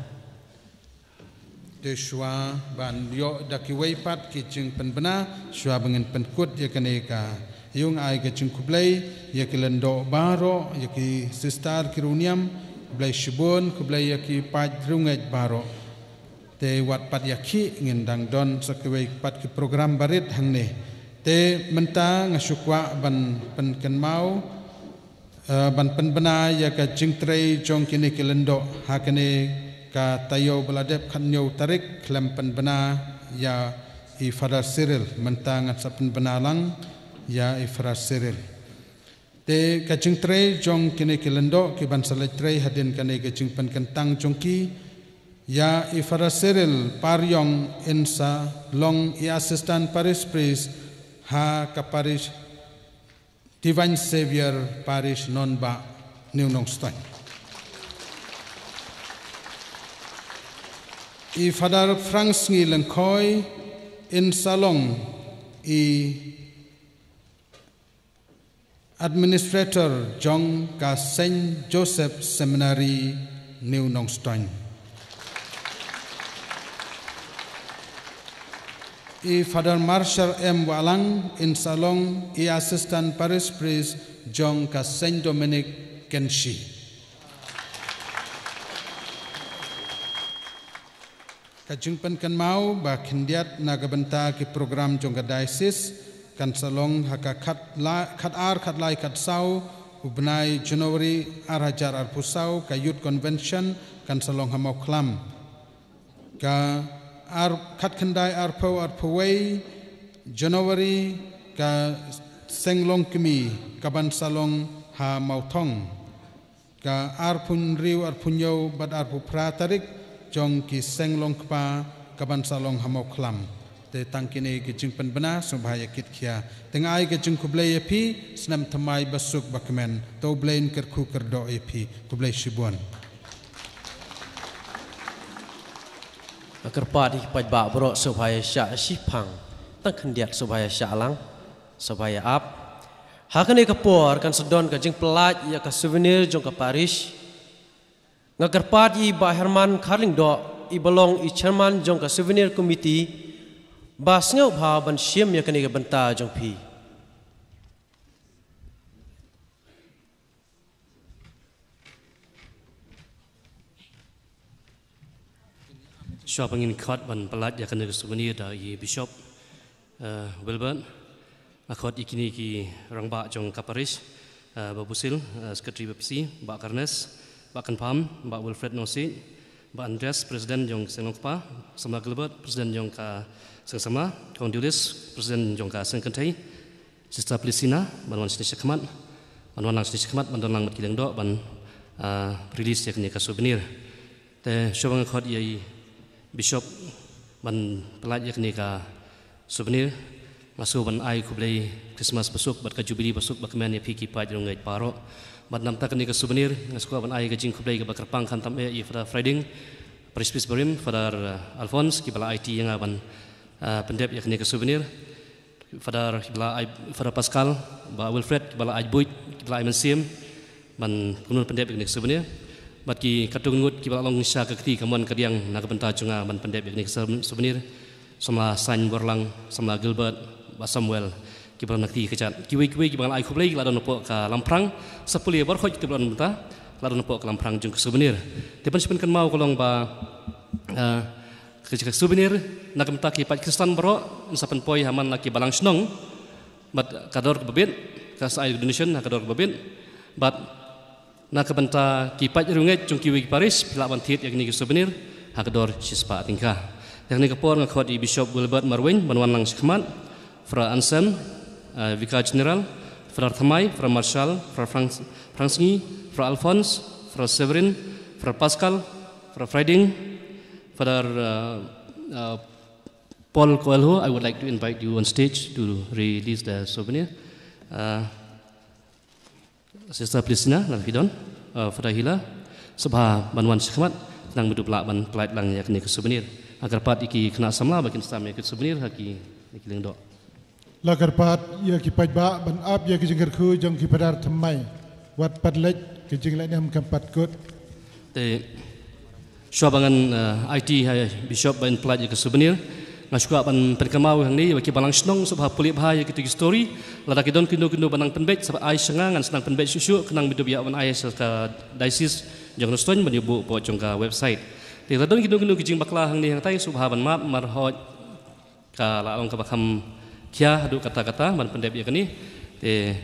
de shwa ban yo dakiwei pat ki jing penbena shwa bengen penkut ya kaneka yung ai ke jing kublai ya kilendo baro ya ki sistar kiruniam blai shibun kublai ya ki pat runget baro te wat pat yakhi ngin dang don sakwei pat ki program barit hangne te menta ngasukwa ban pen mau ban penbena ya ka jingtrei jong kini kilendo hakane ka tayo baladep khanyo tarik klem penbena ya i Father Cyril menta ngat sa penbena lang ya i Father Cyril te ka jingtrei jong kini kilendo ki ban salaitrei hadin kane ka jing pen kentang jongki ya Father Cyril paryong insa long i assistant parish priest ha ka parish Divine Savior parish non ba New Nongstoin i Father Frank ngi lengkoi in salong i administrator Jong ka Saint Joseph Seminary New Nongstoin i Father Marshall M. Walang in Salong i Assistant Parish Priest Jong ka Saint Dominic Kenshi ka jingpan kan mau ba khindiat nagabanta ki program jong ka diocese kan Salong haka khat lai khat sau ubnai January arhajar arpusau ka youth convention kan Salong hamau klam ka khat khandai arpawei January ka senglong kimi kaban salong ha mauthong ka arpun riu arpunyo bad arpu pratarik jong ki senglong kpa kaban salong ha mauklam te tangkine ki jingpen bena subhaya kit khia tengai ke jing kublai epi snam thamai basuk bakmen to blain kerku kerdo epi kublai shibuan Kerpat hipat bak berok supaya syak sipang tang khendiat supaya syak lang supaya ap hakane kapor kan sedon ka jing pelat ya ka souvenir jong ka parish ngakerpat i ba Herman Karling do i belong i chairman jong ka souvenir committee ba sngo bha ban siam ya kane ka banta jong pi Shua pengin khat ban pelat ya kena souvenir dari Bishop Wilburn Akhwat ikini ki rangba jong kaparis babusil sekretari BPC Mbak Karnes, Mbak Kanpam, Mbak Wilfred Nosi, Mbak Andreas Presiden jong Senokpa, sama Gilbert Presiden jong ka Sengsama, Kong Diulis Presiden jong ka Sengkentai, Sista Pelisina, Banwan Sini Syekmat, Banwan Lang Sini Syekmat, Banwan Lang Matkilang Dok, Ban rilis yakni ka souvenir. Te syobang akhwat yai Bishop ban pelaj yakni ka souvenir. Masuk ban ai kublai Christmas besuk bat ka Jubilee besuk bat kemen ya piki pa jong ngai paro. Bat nam tak ni ka souvenir ngasku ban ai ka jing kublai ka bakar pang kan tam e fada Friday. Prispis berim fadar Alphonse ki bala IT yang ban pendep yakni ka souvenir. Fadar bala ai fada Pascal, ba Wilfred bala ai Buit, bala ai Mensim ban kunun pendep yakni ka souvenir. Bat ki katung ngut ki bala long sya ka kti kamuan kadiang nak benta junga ban pendep yakni ka souvenir. Samla Sain Borlang, samla Gilbert, ba Samuel ki bala nakti kecat. Kiwi-kiwi ki bala ai kublai la don pok ka Lamprang, sapuli bar khoj ki bala benta, la don pok ka Lamprang jung ka souvenir. Tepan sipen kan mau kolong ba ke souvenir nak benta ki pat Kristan bro, sapen poi haman laki balang snong. Bat kador ke babit, ka sai donation nak kador ke babit. Bat nak benta ki pat runget jung kiwi ki Paris, pila ban tit yakni ki souvenir, hakador sispa tingkah. Yang ni kapor ngakhwat di Bishop Wilbert Marwin, Banwan Lang Syekmat, Fra Anselm, Vicar General, Fra Thamai, Fra Marshal, Fra Fransngi, Fra Alphonse, Fra Severin, Fra Pascal, Fra Frieding, Father Paul Coelho. I would like to invite you on stage to release the souvenir. Sister Pelisina, Nalfidon, Father Hila, Sabha Banwan Syekmat, nang bedupla ban pelait lang yakni ke souvenir. Agar pat iki kena samla bakin stam ke souvenir haki ikiling dok. Lagar pat ya ki pajba ban ap ya ki jengker khu jong ki padar thamai wat padlek ki jeng lainam kampat kot. Te syabangan IT Bishop ban pelait ke souvenir ngasuka ban perkamau hang ni baki balang snong sabha pulip bahaya kitu story lada kidon kindo banang penbet sabha ai sengangan senang penbet susu kenang bidu biak ban ai ka diocese jong noston ban yubu po jong ka website. Te ladon kindo kijing bakla hang ni hang tai subha ban map marhoj ka la long ka bakam kia hadu kata-kata ban pendep ya kani te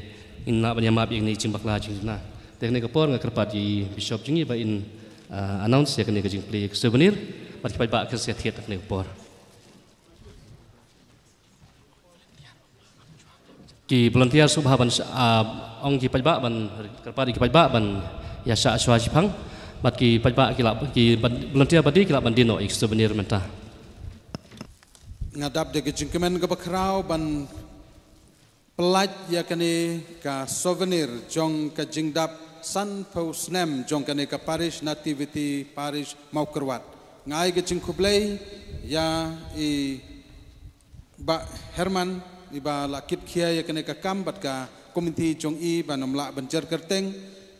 inna ban map yang ni jing bakla jing na. Te ne kapor ngakerpat di Bishop jingi ba in announce ya kani kijing play souvenir bat kipai ba ke siat ne kapor. Ki volunteer subha ban ong ki pajba ban kerpadi ki pajba ban ya sya aswa jipang bat ki pajba ki lap ki volunteer badi ki lap ban dino ik souvenir menta ngadap de jingkemen ke bakrau ban pelaj ya kani ka souvenir jong ka jingdap san posnem jong kani ka parish nativity parish mau kerwat ngai ke jingkublai ya i ba Herman iba lakit kia ya kene ka kambat ka komiti jong i banom la banjar kerteng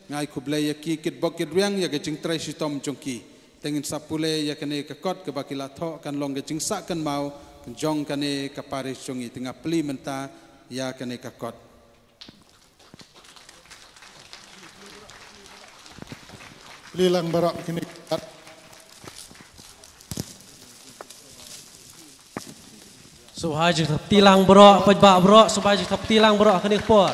ngai kublai ya ki kit bokit riang ya ke jing trai sitom jong ki tengin sapule ya kene ka kot ke bakila tho kan long ke jing sak kan mau jong kene ka paris jong i tengah peli menta ya kene ka kot lilang barak kini Subhaji thap tilang bro, pajba bro, subhaji thap tilang bro, kini kepor.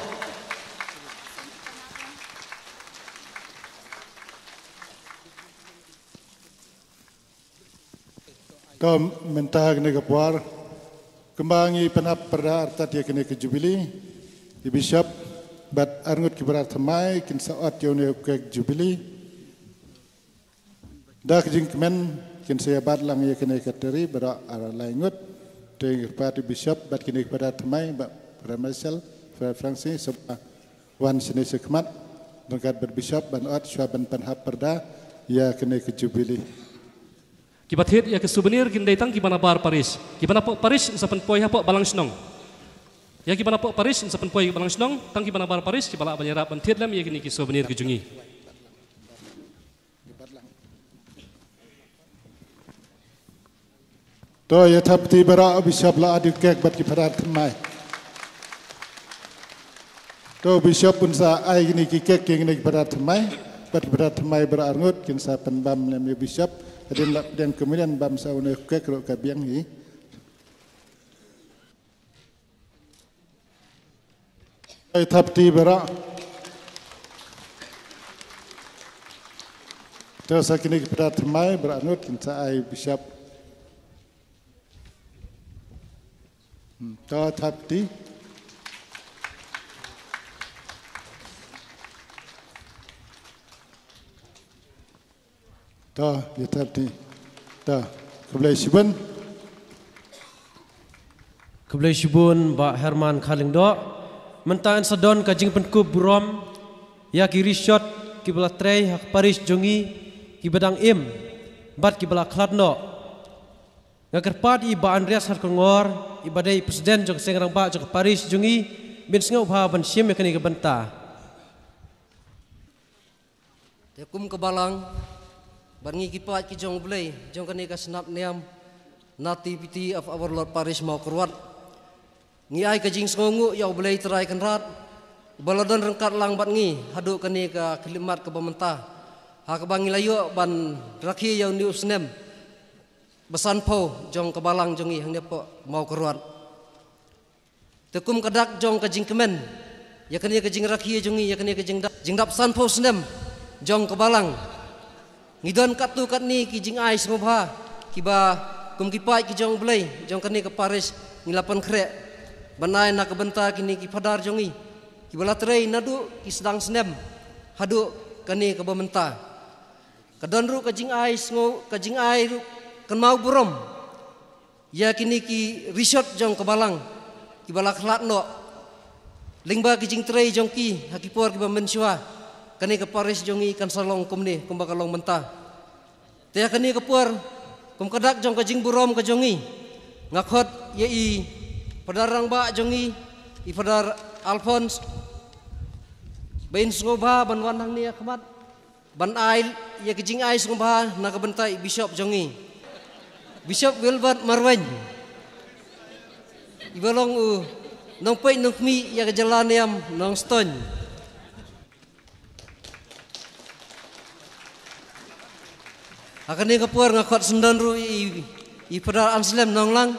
Kau mentah kini kepor, kembangi penap perda arta dia kini ke Jubilee, di Bishop, bat arngut kibarat thamai, kin saat yone ke Jubilee. Dah kejing kemen, kin saya bat lang ya kini kateri berak arah laingut. Dengan kepada Bishop, bat kini kepada Thamai, Pak Marshal, Pak Fransi, sebab wan sini sekmat, dengan berbishop, ban ot, syaban penhap perda, ya kini ke Jubilee. Kibat hit ya ke souvenir kin datang kibana bar Paris. Kibana pok Paris sapen poi hapok balang snong. Ya kibana pok Paris sapen poi balang snong, tang kibana bar Paris kibala banyarap ban hit lam ya kini ki souvenir ke jungi. To ya thapti bara Bishop la adik kek bat ki parat thamai. To Bishop pun sa ai ni ki kek ki ni parat thamai, bat parat thamai bara arngut kin sa penbam lem Bishop, dan kemudian bam sa une kek ro ka biang hi. Ai thapti bara. Terus kini kepada termai beranut kita ai bishop. Ta thapti. Ta ya thapti. Ta keblai siban. Keblai sibun Pak Herman Kalingdo mentaan sedon kajing penkub burom ya kiri shot kibala trei hak Paris jongi kibadang im bat kibala kladno ngakerpat iba Andreas Harkongor ibadai presiden jong sengrang ba jong Paris jongi bin sengau ba ban sim yakani kebenta tekum kebalang bangi kipat ki jong blai jong kani ka senap niam nativity of our Lord Paris mau keruat ngi ai kajing songu ya blai terai kenrat baladon rengkat lang bat ngi hadu kani ka kilimat ke pemerintah ha ka bangi layo ban rakhi ya ni usnem besan po jong kebalang jongi hang depo mau keruat tekum kadak jong kajing kemen ya kani kajing rakhi jongi ya kani kajing jingdap san po snem jong kebalang ngidon katu kat ni ki jing ai sngobha kiba kum kipai ki jong blai jong kani ke Paris ngilapan krek banai nak benta kini ki padar jongi ki balatrai nadu ki sedang senem hadu kani ke bementa kadon ru kajing ai sngo kajing ai ru kan mau burom ya kini ki resort jong kebalang ki balak latno lingba ki jing trai jong ki hakipor ki bemensua kani ke Paris jongi kan salong kumni kum bakalong mentah teh kani ke puar kum kadak jong kajing burom ka jongi ngakot ye i Padar rang ba jongi ifadar Alphonse bain sngobha ban wanang ni akmat ban ail ya kijing ai sngobha na kabentai bishop jongi Bishop Wilbert Marwen ibalong nong pai nukmi ya kejalan yam nong stone akan ni kapuar ngakot sendan ru i padar Anselm nong lang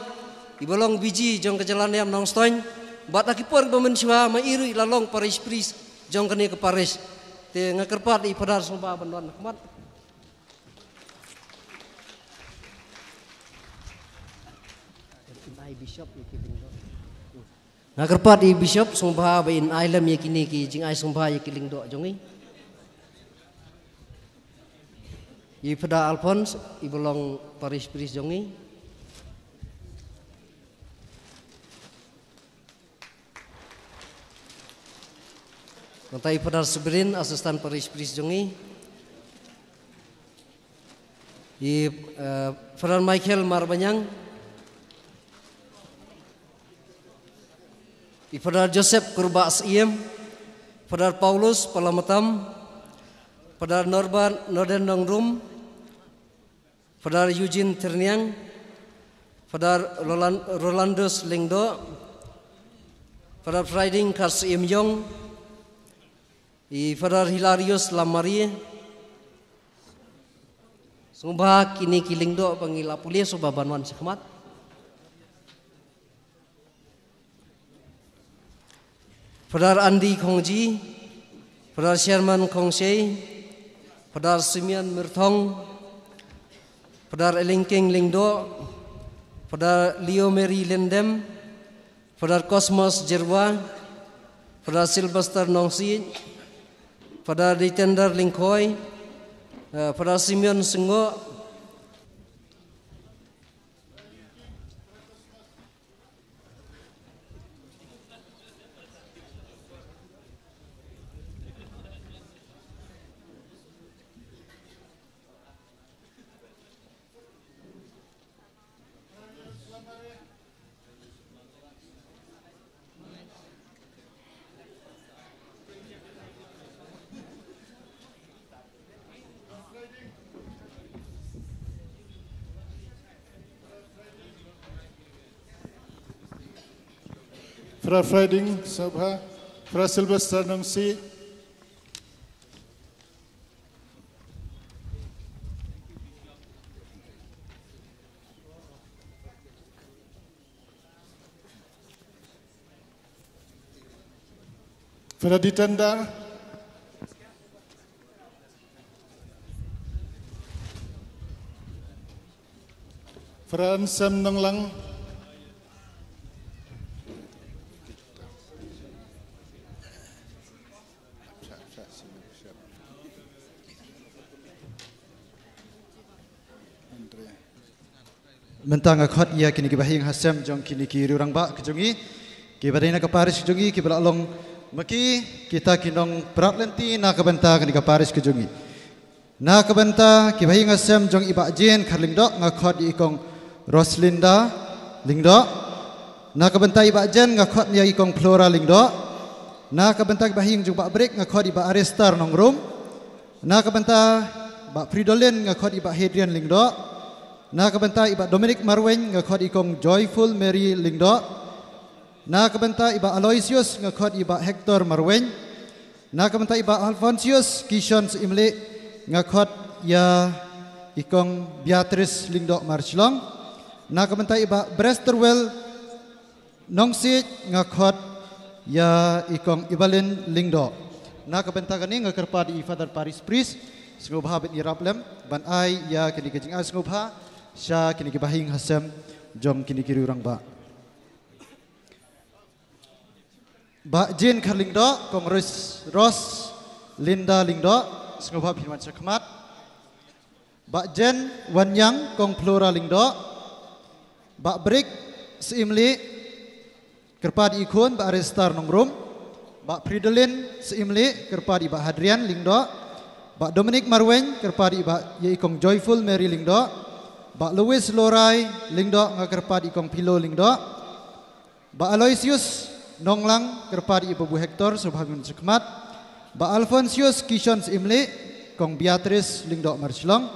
ibalong biji jong kejalan yam nong stoin bat akipor bemensua mairu ilalong Paris pris jong kani ke Paris te ngakerpat i padar soba banduan khmat ngakerpat i bishop soba bain island yakini ki jing ai soba yakiling do jongi i pada Alphonse ibalong Paris pris jongi Nantai Padar Seberin, asisten Paris Pris jongi. I Padar Michael Marbanyang. I Padar Joseph Kurba Asiem. Padar Paulus Palamatam. Padar Norban Norden Nongrum. Padar Eugene Terniang. Padar Rolandus Lingdo. Padar Friding Kars Im Yong. I Padar Hilarius Lamari sumba kini kiling do pangila pulis soba banwan sekhmat Padar Andi Kongji Padar Sherman Kongsei Padar Simeon Mirthong Padar Elingking Lingdo Padar Leo Mary Lendem Padar Cosmos Jerwa Padar Sylvester Nongsi Pada Ditender Lingkoi, pada Simeon Sengo, Fra Friding Sabha, Fra Sylvester Nongsi, Pada ditendar Fran Sam Nong Lang mentang akhot ia kini kibahing hasem jong kini kiri orang bak kejongi kibadina keparis kejongi kibala long maki kita kinong perat lenti na kebenta kini keparis kejongi na kebenta kibahing hasem jong ibak jen karling dok ngakhot ikong Roslinda lingdok na kebenta ibak jen ngakhot nia ikong Flora lingdok na kebenta kibahing jong bak break ngakhot ibak Arestar nong room na kebenta bak Fridolin ngakhot ibak Hadrian lingdok na kebenta iba Dominic Marwen ngakhot ikong Joyful Mary Lingdo na kebenta iba Aloysius ngakhot iba Hector Marwen na kebenta iba Alfonsius Kishon Imle ngakhot ya ikong Beatrice Lingdo Marchlong na kebenta iba Bresterwell Nongsit ngakhot ya ikong Ibalin Lingdo na kebenta kani ngakerpa di Father Paris Priest sengubha bet irablem ban ai ya kini kejing as sengubha Sya kini kibahing hasem jom kini kiri orang Bak Jin Karling do kong Ros Linda Lingdo sengubha pinwan sakmat Bak Jen Wanyang kong Flora Lingdo Bak Break Seimli kerpa di ikon Bak Arestar nongrum Bak Fridolin Seimli kerpa di Bak Hadrian Lingdo Bak Dominic Marwen kerpa di Bak Ikong Joyful Mary Lingdo Bak Louis Lorai Lingdo ngakerpa di ikong Pilo Lingdo Bak Aloysius Nonglang kerpa di Ibu Hector subhangun sekmat Bak Alfonsius Kishon Imli kong Beatrice Lingdo Marchlong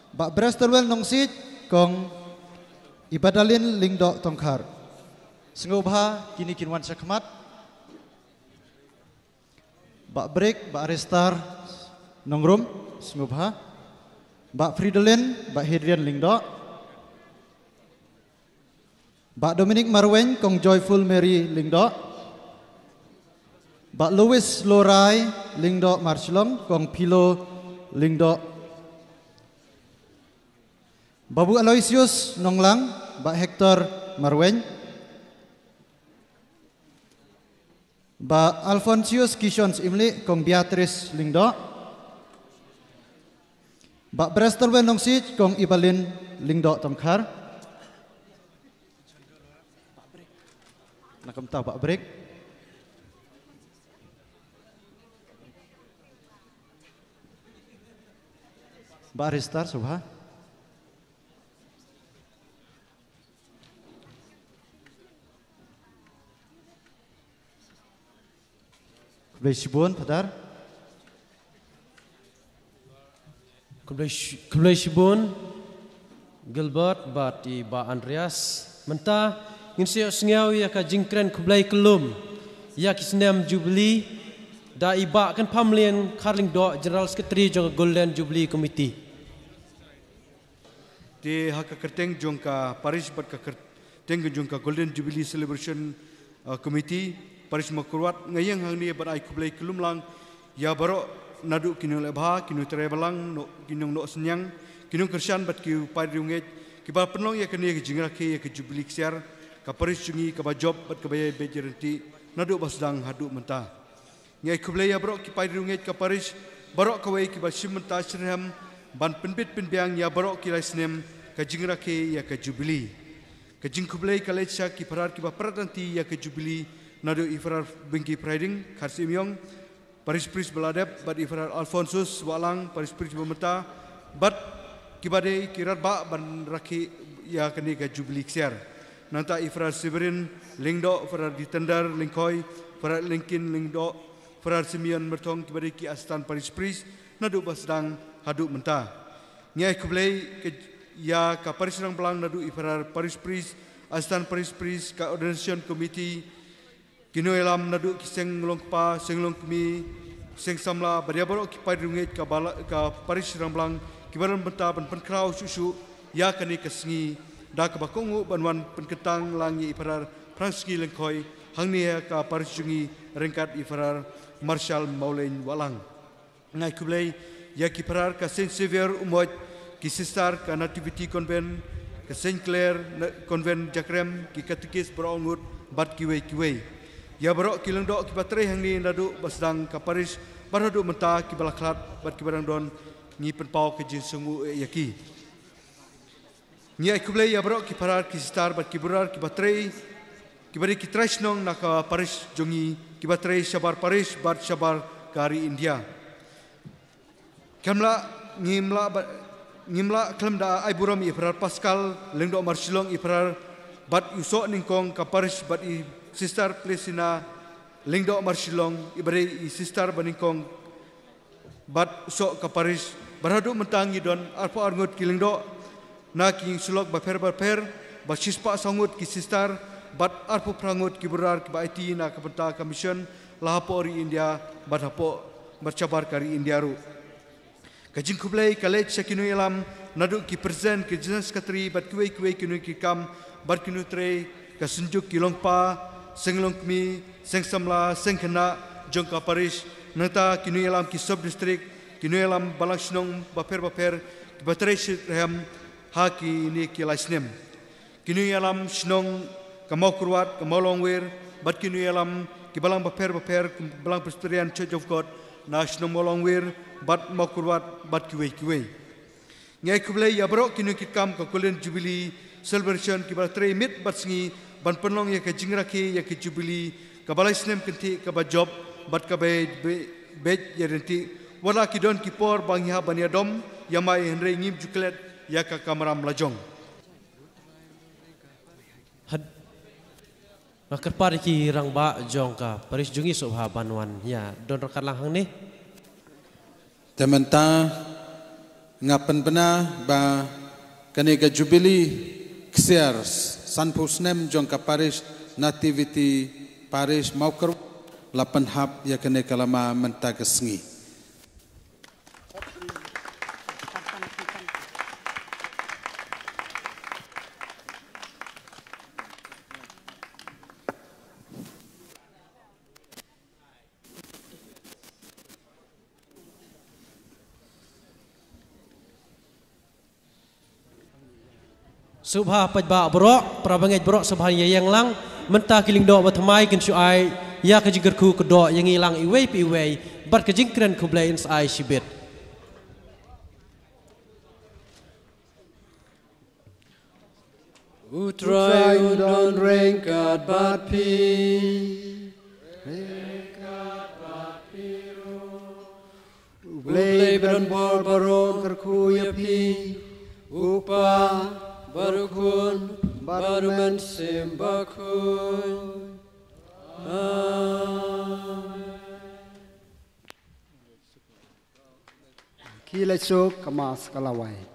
Bak Bresterwell Nongsit kong Ibadalin Lingdo Tongkar sengubha kini kinwan sekmat Bak Break Bak Arestar Nongrum sengubha Bak Fridolin, Bak Hadrian Lingdo Bak Dominic Marwen kong Joyful Mary Lingdo Bak Louis Lorai Lingdo Marchlong kong Pilo Lingdo Babu Aloysius Nonglang Bak Hector Marwen Bak Alfonsius Kishon Imli kong Beatrice Lingdo Bak Bresterwell Nongsit kong Ibalin Lingdo Tongkar Nakemta Bak Break Bak Arestar subha Besibun padar Kublai Shibun Gilbert bat i ba Andreas menta ngin seo sengiau ya ka jingkren kublai kelum ya kisnem Jubilee da iba kan pamlian Karling do General Secretary jong Golden Jubilee Committee di hak kerteng jong ka Paris bat ka kerteng jong ka Golden Jubilee Celebration Committee Paris makurwat ngayang hang ni bat ai kublai kelum lang ya baro nadu kinu lebha kinu terebalang no kinu no senyang kinu kersian bat kiu padriunget kiba penlong ya kene jingra ke ya ke Jubilee siar ka Paris jungi ka ba job bat ka bayai bejerenti nadu basdang hadu menta ngai kublai ya bro ki padriunget ka Paris barok ka wei kiba simenta sirham ban penbit penbiang ya barok ki laisnem ka jingra ke ya ke Jubilee ka jing kublai ka lecha ki parar kiba pratanti ya ke Jubilee nadu ifrar bingki priding kharsimyong Paris Priest beladep bat ifrar Alfonsus walang Paris Priest memeta bat kibade kirat ba ban raki ya kini ka Jubilee siar nanta ifrar Severin Lingdo ifrar ditendar Lingkoi ifrar Linkin Lingdo ifrar Simeon mertong kibade ki astan Paris Priest nadu basdang hadu menta nyai kublai ya ka Paris rang belang nadu ifrar Paris Priest astan Paris Priest ka ordination committee Kino elam nadu kiseng longpa senglong kami seng samla baria barok kipai runget ka Paris ramblang kibaran benta ban penkrau susu ya kani kesengi da ka bakongu banwan penketang langi iparar Franski lengkoi hangnia ka parjungi rengkat ifarar Marshal Maulain Walang ngai kublai ya ki parar ka Saint Xavier umoj ki Sister ka Nativity Convent ka Saint Clair Convent Jakrem ki katekis berongut bat kiwei ya berok ki lengdok ki batrai hangni nadu basdang ka Paris baradu menta ki balaklat bat ki barang don ngi penpau ke jinsungu yaki ngi ai kublai ya berok ki parar ki Sister bat ki burar ki batrai ki bari ki trasnong naka Paris jongi ki batrai sabar Paris bat sabar kari India kamla ngimla kelam ai buram ifrar Pascal lengdo marsilong ifrar bat usok ningkong ka Paris bat i Sister Plesina lengdo marsilong ibari i Sister baningkong bat usok ka Paris baradu mentangi don arpo arngut ki lengdo na ki sulok baper ba sispa sangut ki Sister bat arpo prangut ki burar ki ba IT na kapenta commission lahapo ri India bat hapo bercabar kari India ru kajing kublai college sakinu ilam nadu ki present ki jenis katri bat kuai kinu ki kam bat kinu tre ka sunjuk ki longpa senglong mi sengsamla sengkena jongka Paris nata kinu ilam ki sub district kinu ilam balasnong baper ki batrai reham ha ki ni ki laisnem kinu ilam snong kamau kurwat kamau longwer bat kinu ilam ki balang baper balang Presbyterian Church of God national molongwer bat makurwat bat kiwei ngai kublai ya bro kinu kikam ka kulen jubilee celebration ki balatre mit bat sngi ban penlong ya ka jingraki ya ki jubilee ka balaisnem kenti ka ba job bat ka be ya renti wala ki don ki por bangya bania dom ya mai henry ngim juklet ya ka kamram lajong Kerpar ki rang ba jong ka Paris jungi sobha banwan ya don rekan langhang ni tementa ngapen bena ba kani ka jubilee ksiar sanpusnem jong ka Paris Nativity Paris mauker lapan hap ya kani kalama menta kesngi Subha pajba borok prabangai borok subha yang lang mentah kiling do batmai kin syai ya kajigerku kedo yang hilang iwei piwei bar kajingkren kublai ins ai shibet Utrai udon rengkat bat pi Ublei beron bor baron kerku ya pi Upa Barukun, baruman sembakun. Amen. Kilai sok kamas kalawai.